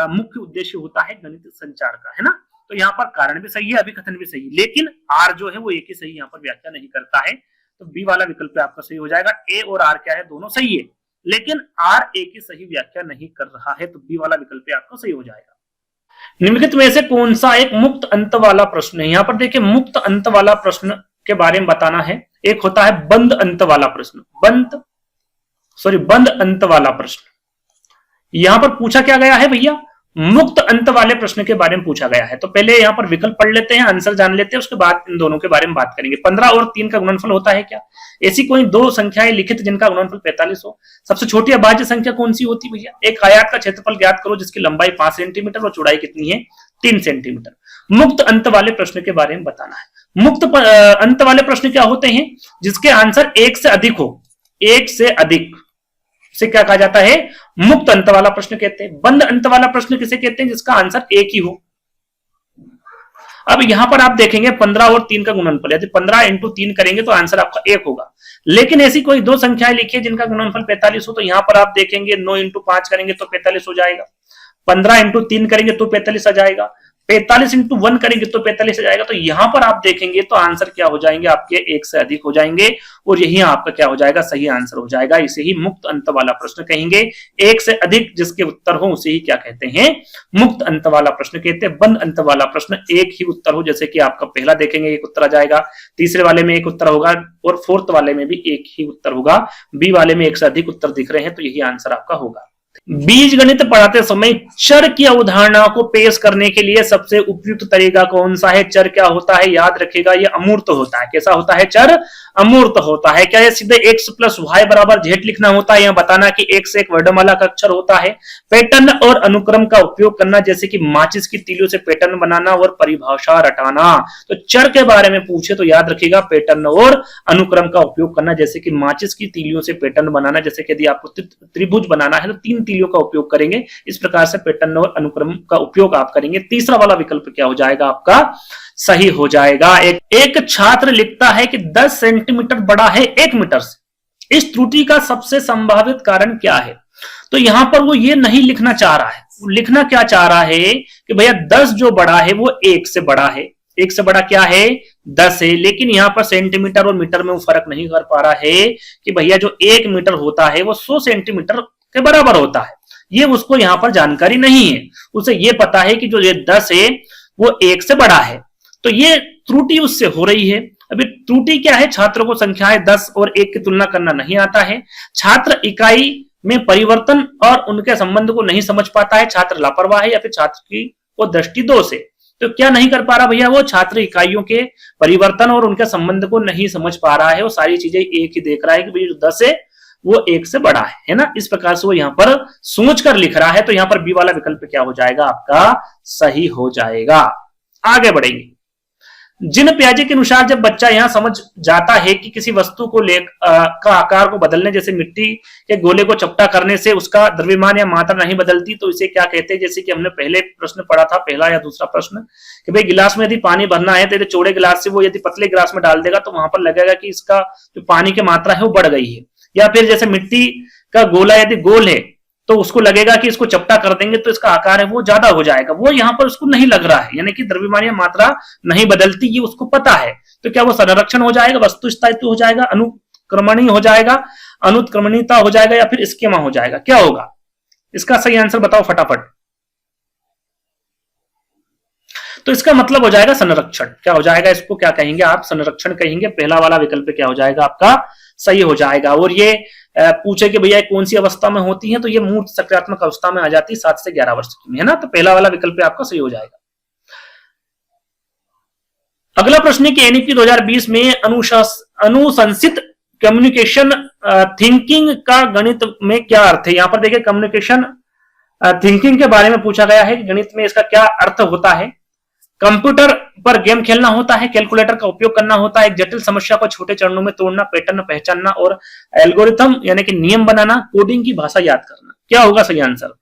मुख्य उद्देश्य होता है गणितीय संचार का, है ना। तो यहाँ पर कारण भी सही है, अभिकथन भी सही है, लेकिन आर जो है वो एक ही सही यहाँ पर व्याख्या नहीं करता है। तो बी वाला विकल्प आपका सही हो जाएगा। ए और आर क्या है? दोनों सही है, लेकिन आर ए की सही व्याख्या नहीं कर रहा है। तो बी वाला विकल्प आपका सही हो जाएगा। निम्नलिखित में से कौन सा एक मुक्त अंत वाला प्रश्न है? यहाँ पर देखिए मुक्त अंत वाला प्रश्न के बारे में बताना है। एक होता है बंद अंत वाला प्रश्न, बंद अंत वाला प्रश्न। यहां पर पूछा क्या गया है भैया? मुक्त अंत वाले प्रश्न के बारे में पूछा गया है। तो पहले यहां पर विकल्प पढ़ लेते हैं, आंसर जान लेते हैं, उसके बाद इन दोनों के बारे में बात करेंगे। 15 और 3 का गुणनफल होता है क्या? ऐसी कोई दो संख्याएं लिखित जिनका गुणनफल 45 हो। सबसे छोटी अभाज्य संख्या कौन सी होती भैया? एक आयत का क्षेत्रफल ज्ञात करो जिसकी लंबाई 5 सेंटीमीटर और चौड़ाई कितनी है? 3 सेंटीमीटर। मुक्त अंत वाले प्रश्न के बारे में बताना है। मुक्त अंत वाले प्रश्न क्या होते हैं? जिसके आंसर 1 से अधिक हो, 1 से अधिक से क्या कहा जाता है? मुक्त अंत वाला प्रश्न कहते हैं। बंद अंत वाला प्रश्न किसे कहते हैं? जिसका आंसर 1 ही हो। अब यहां पर आप देखेंगे 15 और 3 का गुणनफल, यदि 15 इंटू 3 करेंगे तो आंसर आपका 1 होगा। लेकिन ऐसी कोई दो संख्याएं लिखिए जिनका गुणनफल 45 हो, तो यहां पर आप देखेंगे 9 इंटू 5 करेंगे तो 45 हो जाएगा, 15 इंटू 3 करेंगे तो 45 आ जाएगा, 45 इंटू 1 करेंगे तो 45 आ जाएगा। तो यहां पर आप देखेंगे तो आंसर क्या हो जाएंगे? आपके 1 से अधिक हो जाएंगे और यही आपका क्या हो जाएगा? सही आंसर हो जाएगा। इसे ही मुक्त अंत वाला प्रश्न कहेंगे। 1 से अधिक जिसके उत्तर हो उसे ही क्या कहते हैं? मुक्त अंत वाला प्रश्न कहते हैं। बंद अंत वाला प्रश्न एक ही उत्तर हो, जैसे कि आपका पहला देखेंगे एक उत्तर आ जाएगा, तीसरे वाले में एक उत्तर होगा और फोर्थ वाले में भी एक ही उत्तर होगा। बी वाले में 1 से अधिक उत्तर दिख रहे हैं तो यही आंसर आपका होगा। बीज गणित पढ़ाते समय चर की अवधारणा को पेश करने के लिए सबसे उपयुक्त तरीका कौन सा है? चर क्या होता है याद रखिएगा, ये अमूर्त होता है। कैसा होता है? चर अमूर्त होता है। क्या ये सीधे x प्लस वाई बराबर जेड लिखना होता है? यह बताना कि x एक वर्णमाला का अक्षर होता है। पैटर्न और अनुक्रम का उपयोग करना, जैसे कि माचिस की तीलियों से पैटर्न बनाना और परिभाषा रटाना। तो चर के बारे में पूछे तो याद रखिएगा पैटर्न और अनुक्रम का उपयोग करना, जैसे कि माचिस की तीलियों से पैटर्न बनाना। जैसे कि यदि आपको त्रिभुज बनाना है तो 3 तीलियों का उपयोग करेंगे। इस प्रकार से पैटर्न और अनुक्रम का उपयोग आप करेंगे। तीसरा वाला विकल्प क्या हो जाएगा आपका? सही हो जाएगा। एक छात्र लिखता है कि 10 सेंटीमीटर बड़ा है 1 मीटर से। इस त्रुटि का सबसे संभावित कारण क्या है? तो यहां पर वो ये नहीं लिखना चाह रहा है। लिखना क्या चाह रहा है कि भैया 10 जो बड़ा है वो 1 से बड़ा है। 1 से बड़ा क्या है? 10 है। लेकिन यहां पर सेंटीमीटर और मीटर में वो फर्क नहीं कर पा रहा है कि भैया जो 1 मीटर होता है वो 100 सेंटीमीटर के बराबर होता है। ये उसको यहां पर जानकारी नहीं है। उसे ये पता है कि जो ये 10 है वो 1 से बड़ा है। तो ये त्रुटि उससे हो रही है। अभी त्रुटि क्या है? छात्रों को संख्याएं 10 और 1 की तुलना करना नहीं आता है। छात्र इकाई में परिवर्तन और उनके संबंध को नहीं समझ पाता है। छात्र लापरवाह है या फिर छात्र की वो दृष्टि दोष है। तो क्या नहीं कर पा रहा भैया? वो छात्र इकाइयों के परिवर्तन और उनके संबंध को नहीं समझ पा रहा है। वो सारी चीजें एक ही देख रहा है कि भाई जो 10 है वो 1 से बड़ा है ना। इस प्रकार से वो यहां पर सोच कर लिख रहा है। तो यहां पर बी वाला विकल्प क्या हो जाएगा आपका? सही हो जाएगा। आगे बढ़ेंगे। जिन प्याजे के अनुसार जब बच्चा यहां समझ जाता है कि किसी वस्तु को का आकार को बदलने, जैसे मिट्टी के गोले को चपटा करने से उसका द्रव्यमान या मात्रा नहीं बदलती, तो इसे क्या कहते हैं? जैसे कि हमने पहले प्रश्न पढ़ा था, पहला या दूसरा प्रश्न, कि भाई गिलास में यदि पानी भरना है तो यदि चौड़े गिलास से वो यदि पतले गिलास में डाल देगा तो वहां पर लगेगा कि इसका जो पानी की मात्रा है वो बढ़ गई है। या फिर जैसे मिट्टी का गोला यदि गोल है तो उसको लगेगा कि इसको चपटा कर देंगे तो इसका आकार है वो ज्यादा हो जाएगा। वो यहां पर उसको नहीं लग रहा है, यानी कि द्रव्यमान मात्रा नहीं बदलती, ये उसको पता है। तो क्या वो संरक्षण हो जाएगा, वस्तु स्थायित्व हो जाएगा, अनुक्रमणीय हो जाएगा, अनुत्क्रमणीयता हो जाएगा, या फिर स्कीमा हो जाएगा? क्या होगा इसका सही आंसर? बताओ फटाफट। तो इसका मतलब हो जाएगा संरक्षण। क्या हो जाएगा? इसको क्या कहेंगे आप? संरक्षण कहेंगे। पहला वाला विकल्प क्या हो जाएगा आपका? सही हो जाएगा। और ये पूछे कि भैया कौन सी अवस्था में होती है, तो ये मूर्त सक्रियात्मक अवस्था में आ जाती है 7 से 11 वर्ष की में, है ना। तो पहला वाला विकल्प आपका सही हो जाएगा। अगला प्रश्न है कि एनईपी 2020 में अनुशंसित कम्युनिकेशन थिंकिंग का गणित में क्या अर्थ है? यहां पर देखिए कम्युनिकेशन थिंकिंग के बारे में पूछा गया है कि गणित में इसका क्या अर्थ होता है। कंप्यूटर पर गेम खेलना होता है, कैलकुलेटर का उपयोग करना होता है, एक जटिल समस्या को छोटे चरणों में तोड़ना, पैटर्न पहचानना और एल्गोरिथम यानी कि नियम बनाना, कोडिंग की भाषा याद करना। क्या होगा सही आंसर?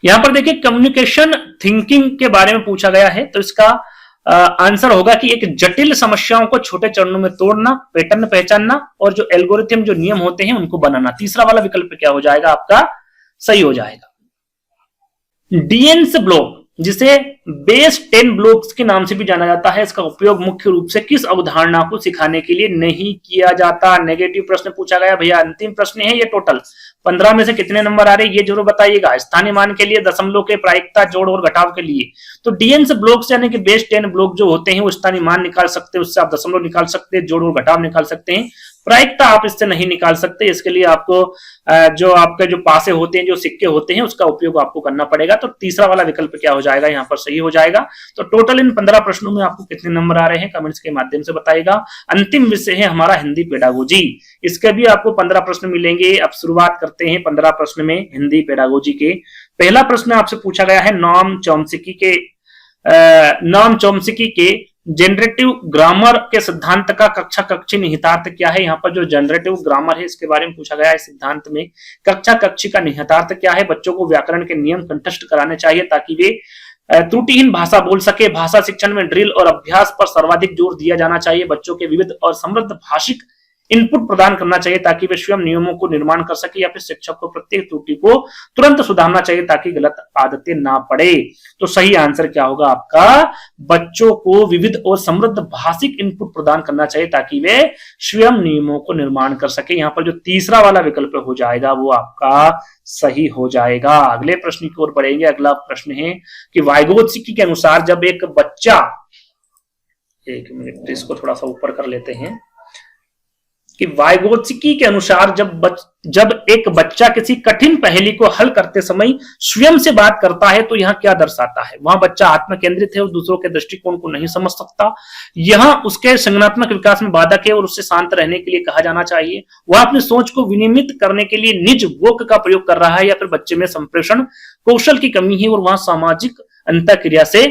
यहां पर देखिए कम्युनिकेशन थिंकिंग के बारे में पूछा गया है, तो इसका आंसर होगा कि एक जटिल समस्याओं को छोटे चरणों में तोड़ना, पैटर्न पहचानना और जो एल्गोरिथम जो नियम होते हैं उनको बनाना। तीसरा वाला विकल्प क्या हो जाएगा आपका? सही हो जाएगा। डीएनएस ब्लॉक, जिसे बेस 10 ब्लॉक्स के नाम से भी जाना जाता है, इसका उपयोग मुख्य रूप से किस अवधारणा को सिखाने के लिए नहीं किया जाता? नेगेटिव प्रश्न पूछा गया भैया। अंतिम प्रश्न है ये। टोटल 15 में से कितने नंबर आ रहे हैं ये जरूर बताइएगा। स्थानीय मान के लिए, दशमलव के, प्रायिकता, जोड़ और घटाव के लिए। तो डीएनएस ब्लॉक्स यानी कि बेस 10 ब्लॉक जो होते हैं वो स्थानीय मान निकाल सकते हैं, उससे आप दशमलव निकाल सकते हैं, जोड़ और घटाव निकाल सकते हैं। प्रायिकता आप इससे नहीं निकाल सकते, इसके लिए आपको जो आपके जो पासे होते हैं, जो सिक्के होते हैं, उसका उपयोग आपको करना पड़ेगा। तो तीसरा वाला विकल्प क्या हो जाएगा? यहाँ पर सही हो जाएगा। तो टोटल इन 15 प्रश्नों में आपको कितने नंबर आ रहे हैं कमेंट्स के माध्यम से बताइएगा। अंतिम विषय है हमारा हिंदी पेडागोजी, इसके भी आपको 15 प्रश्न मिलेंगे। अब शुरुआत करते हैं 15 प्रश्न में हिंदी पेडागोजी के। पहला प्रश्न आपसे पूछा गया है नॉम चॉम्स्की के जनरेटिव ग्रामर के सिद्धांत का कक्षा कक्षी निहितार्थ क्या है? यहाँ पर जो जनरेटिव ग्रामर है इसके बारे में पूछा गया है। सिद्धांत में कक्षा कक्षी का निहितार्थ क्या है? बच्चों को व्याकरण के नियम कंठस्थ कराने चाहिए ताकि वे त्रुटिहीन भाषा बोल सके। भाषा शिक्षण में ड्रिल और अभ्यास पर सर्वाधिक जोर दिया जाना चाहिए। बच्चों के विविध और समृद्ध भाषिक इनपुट प्रदान करना चाहिए ताकि वे स्वयं नियमों को निर्माण कर सके, या फिर शिक्षक को प्रत्येक त्रुटि को तुरंत सुधारना चाहिए ताकि गलत आदतें ना पड़े। तो सही आंसर क्या होगा आपका? बच्चों को विविध और समृद्ध भाषिक इनपुट प्रदान करना चाहिए ताकि वे स्वयं नियमों को निर्माण कर सके। यहाँ पर जो तीसरा वाला विकल्प हो जाएगा वो आपका सही हो जाएगा। अगले प्रश्न की ओर बढ़ेंगे। अगला प्रश्न है कि वाइगोत्स्की के अनुसार जब एक बच्चा, एक मिनट इसको थोड़ा सा ऊपर कर लेते हैं। कि वाइगोत्स्की के अनुसार जब एक बच्चा किसी कठिन पहेली को हल करते समय स्वयं से बात करता है तो यह क्या दर्शाता है? वहां बच्चा आत्म केंद्रित है और दूसरों के दृष्टिकोण को नहीं समझ सकता, यह उसके संज्ञानात्मक विकास में बाधक है और उससे शांत रहने के लिए कहा जाना चाहिए। वह अपनी सोच को विनियमित करने के लिए निज वोक का प्रयोग कर रहा है या फिर बच्चे में संप्रेषण कौशल की कमी है और वहां सामाजिक अंतःक्रिया से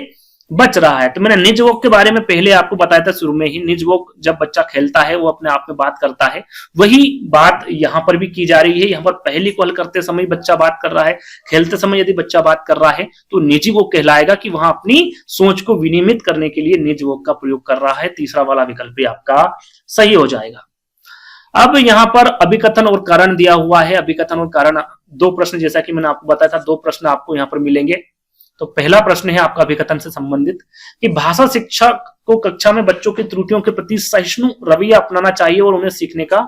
बच रहा है। तो मैंने निज वोक के बारे में पहले आपको बताया था शुरू में ही। निज वोक जब बच्चा खेलता है वो अपने आप में बात करता है, वही बात यहां पर भी की जा रही है। यहां पर पहेली को हल करते समय बच्चा बात कर रहा है, खेलते समय यदि बच्चा बात कर रहा है तो निजी वोक कहलाएगा कि वहां अपनी सोच को विनियमित करने के लिए निज वोक का प्रयोग कर रहा है। तीसरा वाला विकल्प भी आपका सही हो जाएगा। अब यहां पर अभिकथन और कारण दिया हुआ है। अभिकथन और कारण दो प्रश्न, जैसा कि मैंने आपको बताया था, दो प्रश्न आपको यहां पर मिलेंगे। तो पहला प्रश्न है आपका अभिकथन से संबंधित कि भाषा शिक्षक को कक्षा में बच्चों की त्रुटियों के प्रति सहिष्णु रवैया अपनाना चाहिए और उन्हें सीखने का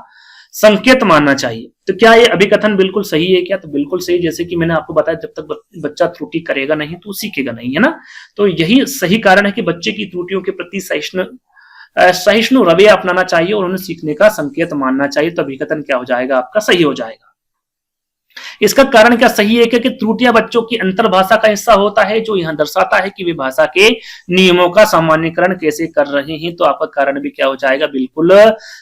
संकेत मानना चाहिए। तो क्या ये अभिकथन बिल्कुल सही है क्या? तो बिल्कुल सही। जैसे कि मैंने आपको बताया, जब तक बच्चा त्रुटि करेगा नहीं तो सीखेगा नहीं, है ना। तो यही सही कारण है कि बच्चे की त्रुटियों के प्रति सहिष्णु रवैया अपनाना चाहिए और उन्हें सीखने का संकेत मानना चाहिए। तो अभिकथन क्या हो जाएगा आपका? सही हो जाएगा। इसका कारण क्या सही है? क्योंकि त्रुटियां बच्चों की अंतर्भाषा का हिस्सा होता है जो यहां दर्शाता है कि वे भाषा के नियमों का सामान्यकरण कैसे कर रहे हैं। तो आपका कारण भी क्या हो जाएगा? बिल्कुल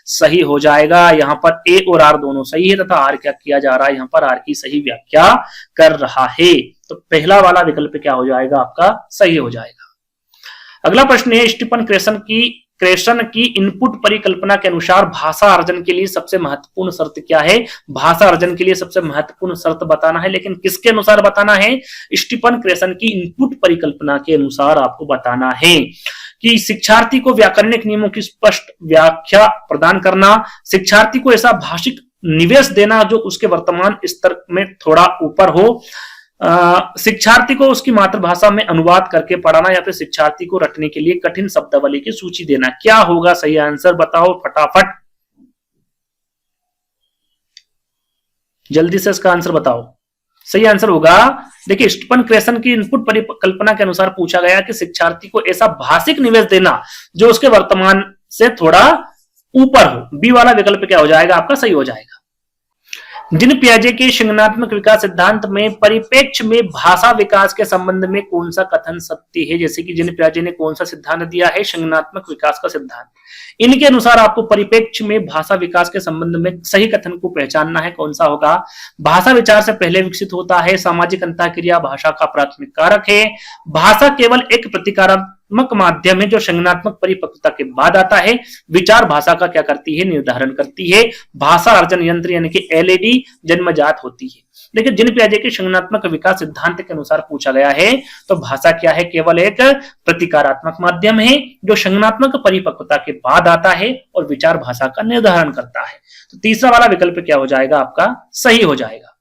सही हो जाएगा। यहां पर ए और आर दोनों सही है तथा आर क्या किया जा रहा है? यहां पर आर की सही व्याख्या कर रहा है। तो पहला वाला विकल्प क्या हो जाएगा आपका? सही हो जाएगा। अगला प्रश्न है स्टीफन क्रेसन की इनपुट परिकल्पना के अनुसार भाषा अर्जन के लिए सबसे महत्वपूर्ण शर्त क्या है? भाषा अर्जन के लिए सबसे महत्वपूर्ण शर्त बताना है, लेकिन किसके अनुसार बताना है? स्टीफन क्रेसन की इनपुट परिकल्पना के अनुसार आपको बताना है कि शिक्षार्थी को व्याकरणिक नियमों की स्पष्ट व्याख्या प्रदान करना, शिक्षार्थी को ऐसा भाषिक निवेश देना जो उसके वर्तमान स्तर में थोड़ा ऊपर हो, शिक्षार्थी को उसकी मातृभाषा में अनुवाद करके पढ़ाना या फिर शिक्षार्थी को रटने के लिए कठिन शब्दावली की सूची देना। क्या होगा सही आंसर? बताओ फटाफट, जल्दी से इसका आंसर बताओ। सही आंसर होगा, देखिए स्टीफन क्रेसन की इनपुट परिकल्पना के अनुसार पूछा गया कि शिक्षार्थी को ऐसा भाषिक निवेश देना जो उसके वर्तमान से थोड़ा ऊपर हो। बी वाला विकल्प क्या हो जाएगा आपका? सही हो जाएगा। जिन पियाजे के संज्ञानात्मक विकास सिद्धांत में परिप्रेक्ष्य में भाषा विकास के संबंध में कौन सा कथन सत्य है? जैसे कि जिन पियाजे ने कौन सा सिद्धांत दिया है? संज्ञानात्मक विकास का सिद्धांत। इनके अनुसार आपको परिप्रेक्ष्य में भाषा विकास के संबंध में सही कथन को पहचानना है। कौन सा होगा? भाषा विचार से पहले विकसित होता है, सामाजिक अंतःक्रिया भाषा का प्राथमिक कारक है, भाषा केवल एक प्रतिकारात्मक माध्यम है जो संज्ञानात्मक परिपक्वता के बाद आता है, विचार भाषा का क्या करती है? निर्धारण करती है, भाषा अर्जन यंत्र यानी कि एलएडी जन्मजात होती है। लेकिन जिन पियाजे के संज्ञानात्मक विकास सिद्धांत के अनुसार पूछा गया है तो भाषा क्या है? केवल एक प्रतिकारात्मक माध्यम है जो संज्ञानात्मक परिपक्वता के बाद आता है और विचार भाषा का निर्धारण करता है। तो तीसरा वाला विकल्प क्या हो जाएगा आपका? सही हो जाएगा।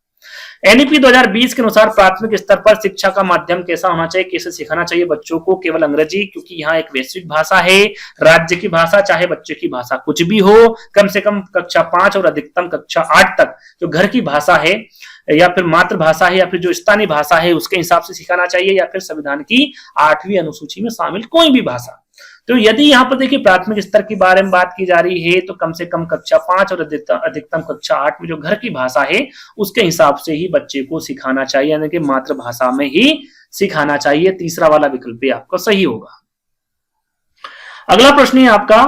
एनईपी 2020 के अनुसार प्राथमिक स्तर पर शिक्षा का माध्यम कैसा होना चाहिए? कैसे सिखाना चाहिए बच्चों को? केवल अंग्रेजी, क्योंकि यहाँ एक वैश्विक भाषा है, राज्य की भाषा, चाहे बच्चे की भाषा कुछ भी हो, कम से कम कक्षा 5 और अधिकतम कक्षा 8 तक जो घर की भाषा है या फिर मातृभाषा है या फिर जो स्थानीय भाषा है उसके हिसाब से सिखाना चाहिए, या फिर संविधान की 8वीं अनुसूची में शामिल कोई भी भाषा। तो यदि यहाँ पर देखिए प्राथमिक स्तर के बारे में बात की जा रही है तो कम से कम कक्षा 5 और अधिकतम कक्षा 8 में जो घर की भाषा है उसके हिसाब से ही बच्चे को सिखाना चाहिए, यानी कि मातृभाषा में ही सिखाना चाहिए। तीसरा वाला विकल्प भी आपका सही होगा। अगला प्रश्न है आपका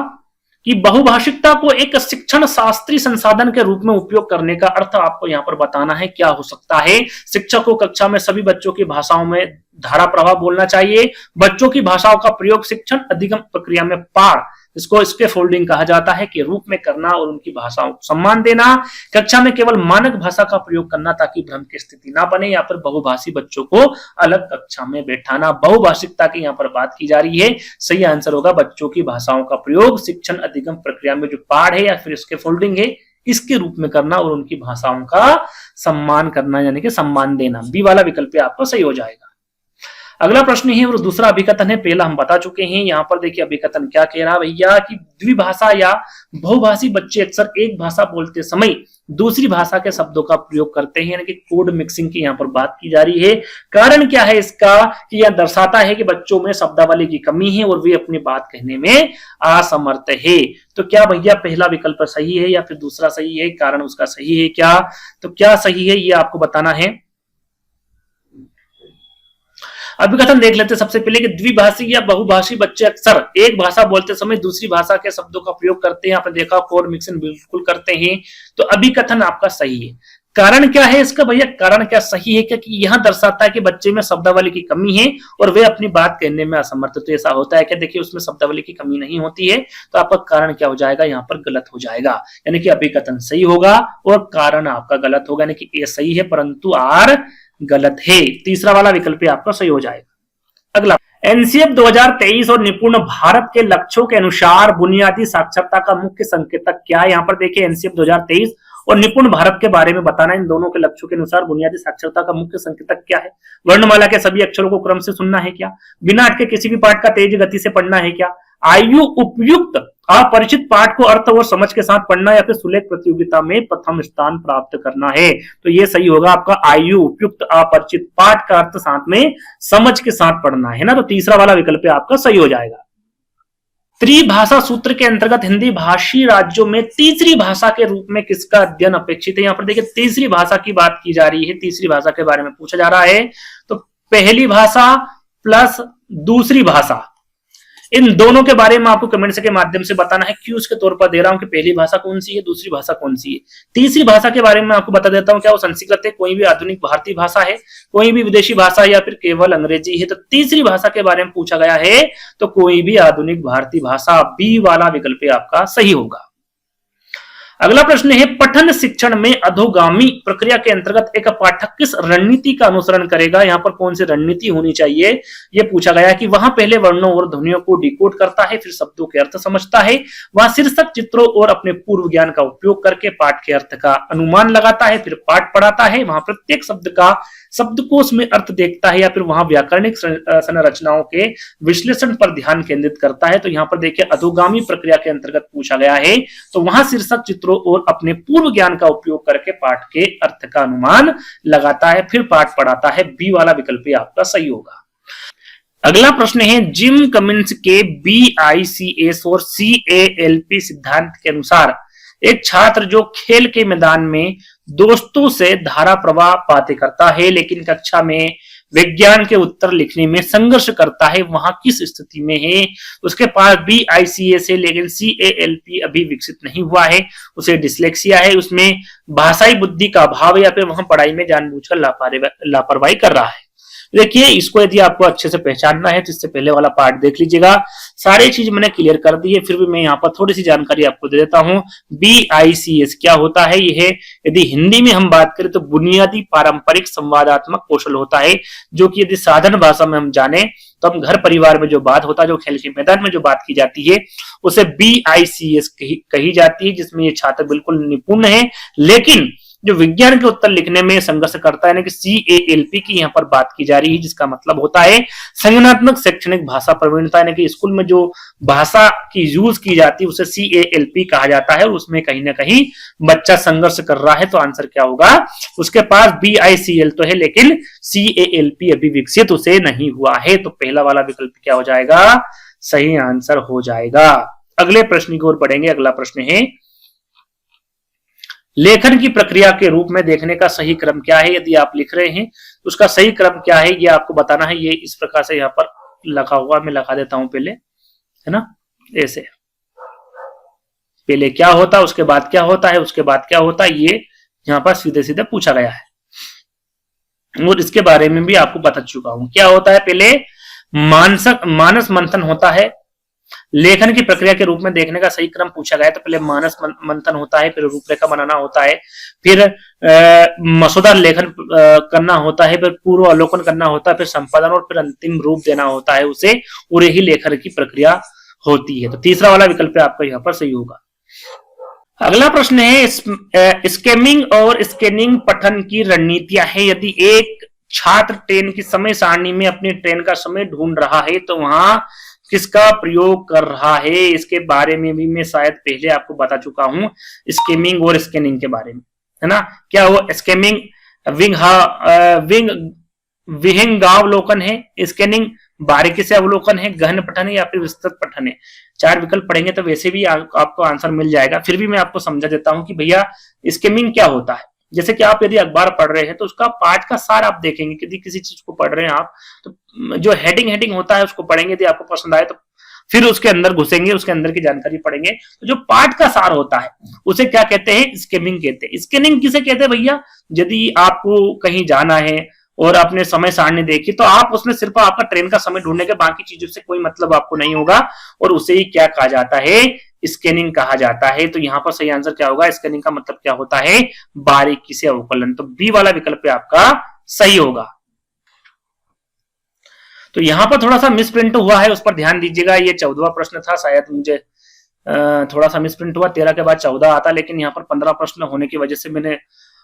कि बहुभाषिकता को एक शिक्षण शास्त्रीय संसाधन के रूप में उपयोग करने का अर्थ आपको यहाँ पर बताना है। क्या हो सकता है? शिक्षक को कक्षा में सभी बच्चों की भाषाओं में धारा प्रवाह बोलना चाहिए, बच्चों की भाषाओं का प्रयोग शिक्षण अधिगम प्रक्रिया में पार, इसको स्के फोल्डिंग कहा जाता है, के रूप में करना और उनकी भाषाओं को सम्मान देना, कक्षा में केवल मानक भाषा का प्रयोग करना ताकि भ्रम की स्थिति ना बने, या फिर बहुभाषी बच्चों को अलग कक्षा में बैठाना। बहुभाषिकता की यहाँ पर बात की जा रही है। सही आंसर होगा बच्चों की भाषाओं का प्रयोग शिक्षण अधिगम प्रक्रिया में जो पार है या फिर स्के फोल्डिंग है इसके रूप में करना और उनकी भाषाओं का सम्मान करना, यानी कि सम्मान देना। बी वाला विकल्प आपको सही हो जाएगा। अगला प्रश्न है और दूसरा अभिकथन है, पहला हम बता चुके हैं। यहाँ पर देखिए अभिकथन क्या कह रहा है भैया कि द्विभाषा या बहुभाषी बच्चे अक्सर एक भाषा बोलते समय दूसरी भाषा के शब्दों का प्रयोग करते हैं, यानी कि कोड मिक्सिंग की यहाँ पर बात की जा रही है। कारण क्या है इसका कि यह दर्शाता है कि बच्चों में शब्दावली की कमी है और वे अपनी बात कहने में असमर्थ है। तो क्या भैया पहला विकल्प सही है या फिर दूसरा सही है, कारण उसका सही है क्या? तो क्या सही है ये आपको बताना है। अभिकथन देख लेते हैं सबसे पहले कि द्विभाषी या बहुभाषी बच्चे अक्सर एक भाषा बोलते समय दूसरी भाषा के शब्दों का प्रयोग करते हैं। आपने देखा कोड मिक्सिंग बिल्कुल करते हैं, तो अभिकथन आपका सही है। कारण क्या है इसका भैया, कारण क्या सही है क्योंकि यहां दर्शाता है कि बच्चे में शब्दावली की कमी है और वे अपनी बात कहने में असमर्थ। तो ऐसा होता है क्या, देखिए उसमें शब्दावली की कमी नहीं होती है, तो आपका कारण क्या हो जाएगा, यहाँ पर गलत हो जाएगा। यानी कि अभिकथन सही होगा और कारण आपका गलत होगा, यानी कि ए सही है परंतु आर गलत है। तीसरा वाला विकल्प आपका सही हो जाएगा। अगला एनसीएफ 2023 और निपुण भारत के लक्ष्यों के अनुसार बुनियादी साक्षरता का मुख्य संकेतक क्या है। यहाँ पर देखिए एनसीएफ 2023 और निपुण भारत के बारे में बताना, इन दोनों के लक्ष्यों के अनुसार बुनियादी साक्षरता का मुख्य संकेतक क्या है। वर्णमाला के सभी अक्षरों को क्रम से सुनना है क्या, बिना अटके किसी भी पाठ का तेज गति से पढ़ना है क्या, आयु उपयुक्त अपरिचित पाठ को अर्थ और समझ के साथ पढ़ना, या फिर सुलेख प्रतियोगिता में प्रथम स्थान प्राप्त करना है। तो ये सही होगा आपका आयु उपयुक्त अपरिचित पाठ का अर्थ साथ में समझ के साथ पढ़ना है ना। तो तीसरा वाला विकल्प आपका सही हो जाएगा। त्रिभाषा सूत्र के अंतर्गत हिंदी भाषी राज्यों में तीसरी भाषा के रूप में किसका अध्ययन अपेक्षित है। यहाँ पर देखिए तीसरी भाषा की बात की जा रही है, तीसरी भाषा के बारे में पूछा जा रहा है। तो पहली भाषा प्लस दूसरी भाषा, इन दोनों के बारे में आपको कमेंट्स के माध्यम से बताना है। क्यूज के तौर पर दे रहा हूं कि पहली भाषा कौन सी है, दूसरी भाषा कौन सी है। तीसरी भाषा के बारे में आपको बता देता हूं, क्या वो संस्कृत है, कोई भी आधुनिक भारतीय भाषा है, कोई भी विदेशी भाषा या फिर केवल अंग्रेजी है। तो तीसरी भाषा के बारे में पूछा गया है तो कोई भी आधुनिक भारतीय भाषा, बी वाला विकल्प आपका सही होगा। अगला प्रश्न है पठन शिक्षण में अधोगामी प्रक्रिया के अंतर्गत एक पाठक किस रणनीति का अनुसरण करेगा। यहाँ पर कौन सी रणनीति होनी चाहिए ये पूछा गया कि वहां पहले वर्णों और ध्वनियों को डिकोड करता है, फिर शब्दों के अर्थ समझता है, वहां शीर्षक चित्रों और अपने पूर्व ज्ञान का उपयोग करके पाठ के अर्थ का अनुमान लगाता है, फिर पाठ पढ़ाता है, वहां प्रत्येक शब्द का शब्दकोश में अर्थ देखता है, या फिर वहां व्याकरणिक संरचनाओं के विश्लेषण पर ध्यान केंद्रित करता है। तो यहाँ पर देखिए अधोगामी प्रक्रिया के अंतर्गत पूछा गया है, तो वहां शीर्षक चित्रों और अपने पूर्व ज्ञान का उपयोग करके पाठ के अर्थ का अनुमान लगाता है, फिर पाठ पढ़ाता है। बी वाला विकल्प आपका सही होगा। अगला प्रश्न है जिम कमिंस के BICS और CALP सिद्धांत के अनुसार एक छात्र जो खेल के मैदान में दोस्तों से धारा प्रवाह बातें करता है लेकिन कक्षा में विज्ञान के उत्तर लिखने में संघर्ष करता है, वहां किस स्थिति में है। उसके पास BICS है लेकिन CALP अभी विकसित नहीं हुआ है, उसे डिसलेक्सिया है, उसमें भाषाई बुद्धि का अभाव है, या फिर वहां पढ़ाई में जानबूझकर लापरवाही कर रहा है। देखिए इसको यदि आपको अच्छे से पहचानना है तो इससे पहले वाला पार्ट देख लीजिएगा। सारी चीज मैंने क्लियर कर दी है, फिर भी मैं यहाँ पर थोड़ी सी जानकारी आपको दे देता हूँ। BICS क्या होता है, यह यदि हिंदी में हम बात करें तो बुनियादी पारंपरिक संवादात्मक कौशल होता है, जो कि यदि साधारण भाषा में हम जाने तो हम घर परिवार में जो बात होता है, जो खेल के मैदान में जो बात की जाती है उसे BICS कही जाती है, जिसमें ये छात्र बिल्कुल निपुण है लेकिन जो विज्ञान के उत्तर लिखने में संघर्ष करता है, यानी कि CALP की यहाँ पर बात की जा रही है, जिसका मतलब होता है संज्ञानात्मक शैक्षणिक भाषा प्रवीणता, यानी कि स्कूल में जो भाषा की यूज की जाती है उसे CALP कहा जाता है, और उसमें कहीं ना कहीं बच्चा संघर्ष कर रहा है। तो आंसर क्या होगा, उसके पास BICL तो है लेकिन CALP अभी विकसित उसे नहीं हुआ है। तो पहला वाला विकल्प क्या हो जाएगा, सही आंसर हो जाएगा। अगले प्रश्न की ओर बढ़ेंगे। अगला प्रश्न है लेखन की प्रक्रिया के रूप में देखने का सही क्रम क्या है। यदि आप लिख रहे हैं तो उसका सही क्रम क्या है ये आपको बताना है। ये इस प्रकार से यहाँ पर लगा हुआ, मैं लगा देता हूं पहले, है ना, ऐसे पहले क्या होता है, उसके बाद क्या होता है, उसके बाद क्या होता है, ये यहाँ पर सीधे सीधे पूछा गया है और इसके बारे में भी आपको बता चुका हूं। क्या होता है, पहले मानस मंथन होता है। लेखन की प्रक्रिया के रूप में देखने का सही क्रम पूछा गया तो पहले मानस मंथन होता है, फिर रूपरेखा बनाना होता है, फिर मसौदा लेखन करना होता है, फिर पूर्व अवलोकन करना होता है, फिर संपादन और फिर अंतिम रूप देना होता है उसे, और यही लेखन की प्रक्रिया होती है। तो तीसरा वाला विकल्प आपका यहाँ पर सही होगा। अगला प्रश्न है स्कैमिंग और स्कैनिंग पठन की रणनीतियां हैं। यदि एक छात्र ट्रेन की समय सारणी में अपनी ट्रेन का समय ढूंढ रहा है तो वहां किसका प्रयोग कर रहा है, इसके बारे में भी मैं शायद पहले आपको बता चुका हूं, स्किमिंग और स्कैनिंग के बारे में, है ना। क्या वो स्किमिंग विहंगावलोकन है, स्कैनिंग बारीकी से अवलोकन है, गहन पठन है या फिर विस्तृत पठन है। 4 विकल्प पढ़ेंगे तो वैसे भी आपको आंसर मिल जाएगा। फिर भी मैं आपको समझा देता हूं कि भैया स्किमिंग क्या होता है। जैसे कि आप यदि अखबार पढ़ रहे हैं तो उसका पाठ का सार आप देखेंगे, यदि किसी चीज को पढ़ रहे हैं आप तो जो हेडिंग होता है उसको पढ़ेंगे, यदि आपको पसंद आए तो फिर उसके अंदर घुसेंगे, उसके अंदर की जानकारी पढ़ेंगे। तो जो पाठ का सार होता है उसे क्या कहते हैं, स्किमिंग कहते हैं। स्किमिंग किसे कहते हैं भैया, यदि आपको कहीं जाना है और आपने समय सारणी देखी तो आप उसमें सिर्फ आपका ट्रेन का समय ढूंढने के, बाकी चीजों से कोई मतलब आपको नहीं होगा, और उसे ही क्या कहा जाता है, स्कैनिंग कहा जाता है। तो यहां पर सही आंसर क्या होगा, स्कैनिंग का मतलब क्या होता है, बारीकी से अवकलन। तो बी वाला विकल्प आपका सही होगा। तो यहां पर थोड़ा सा मिसप्रिंट हुआ है, उस पर ध्यान दीजिएगा। ये 14वां प्रश्न था, शायद मुझे थोड़ा सा मिसप्रिंट हुआ, 13 के बाद 14 आता, लेकिन यहाँ पर 15 प्रश्न होने की वजह से मैंने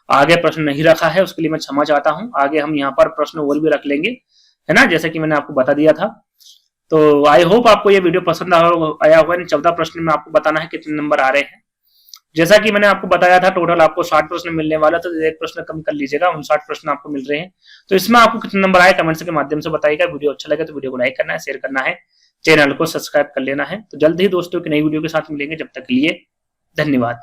आगे प्रश्न नहीं रखा है, उसके लिए मैं क्षमा चाहता हूं। आगे हम यहाँ पर प्रश्न और भी रख लेंगे, है ना, जैसे कि मैंने आपको बता दिया था। तो आई होप आपको ये वीडियो पसंद आया होगा। 14 प्रश्न में आपको बताना है कितने नंबर आ रहे हैं। जैसा कि मैंने आपको बताया था, टोटल आपको 60 प्रश्न मिलने वाला, तो एक प्रश्न कम कर लीजिएगा, 59 प्रश्न आपको मिल रहे हैं। तो इसमें आपको कितने नंबर आए कमेंट्स के माध्यम से बताइएगा। वीडियो अच्छा लगे तो वीडियो को लाइक करना है, शेयर करना है, चैनल को सब्सक्राइब कर लेना है। तो जल्द ही दोस्तों की नई वीडियो के साथ मिलेंगे, जब तक के लिए धन्यवाद।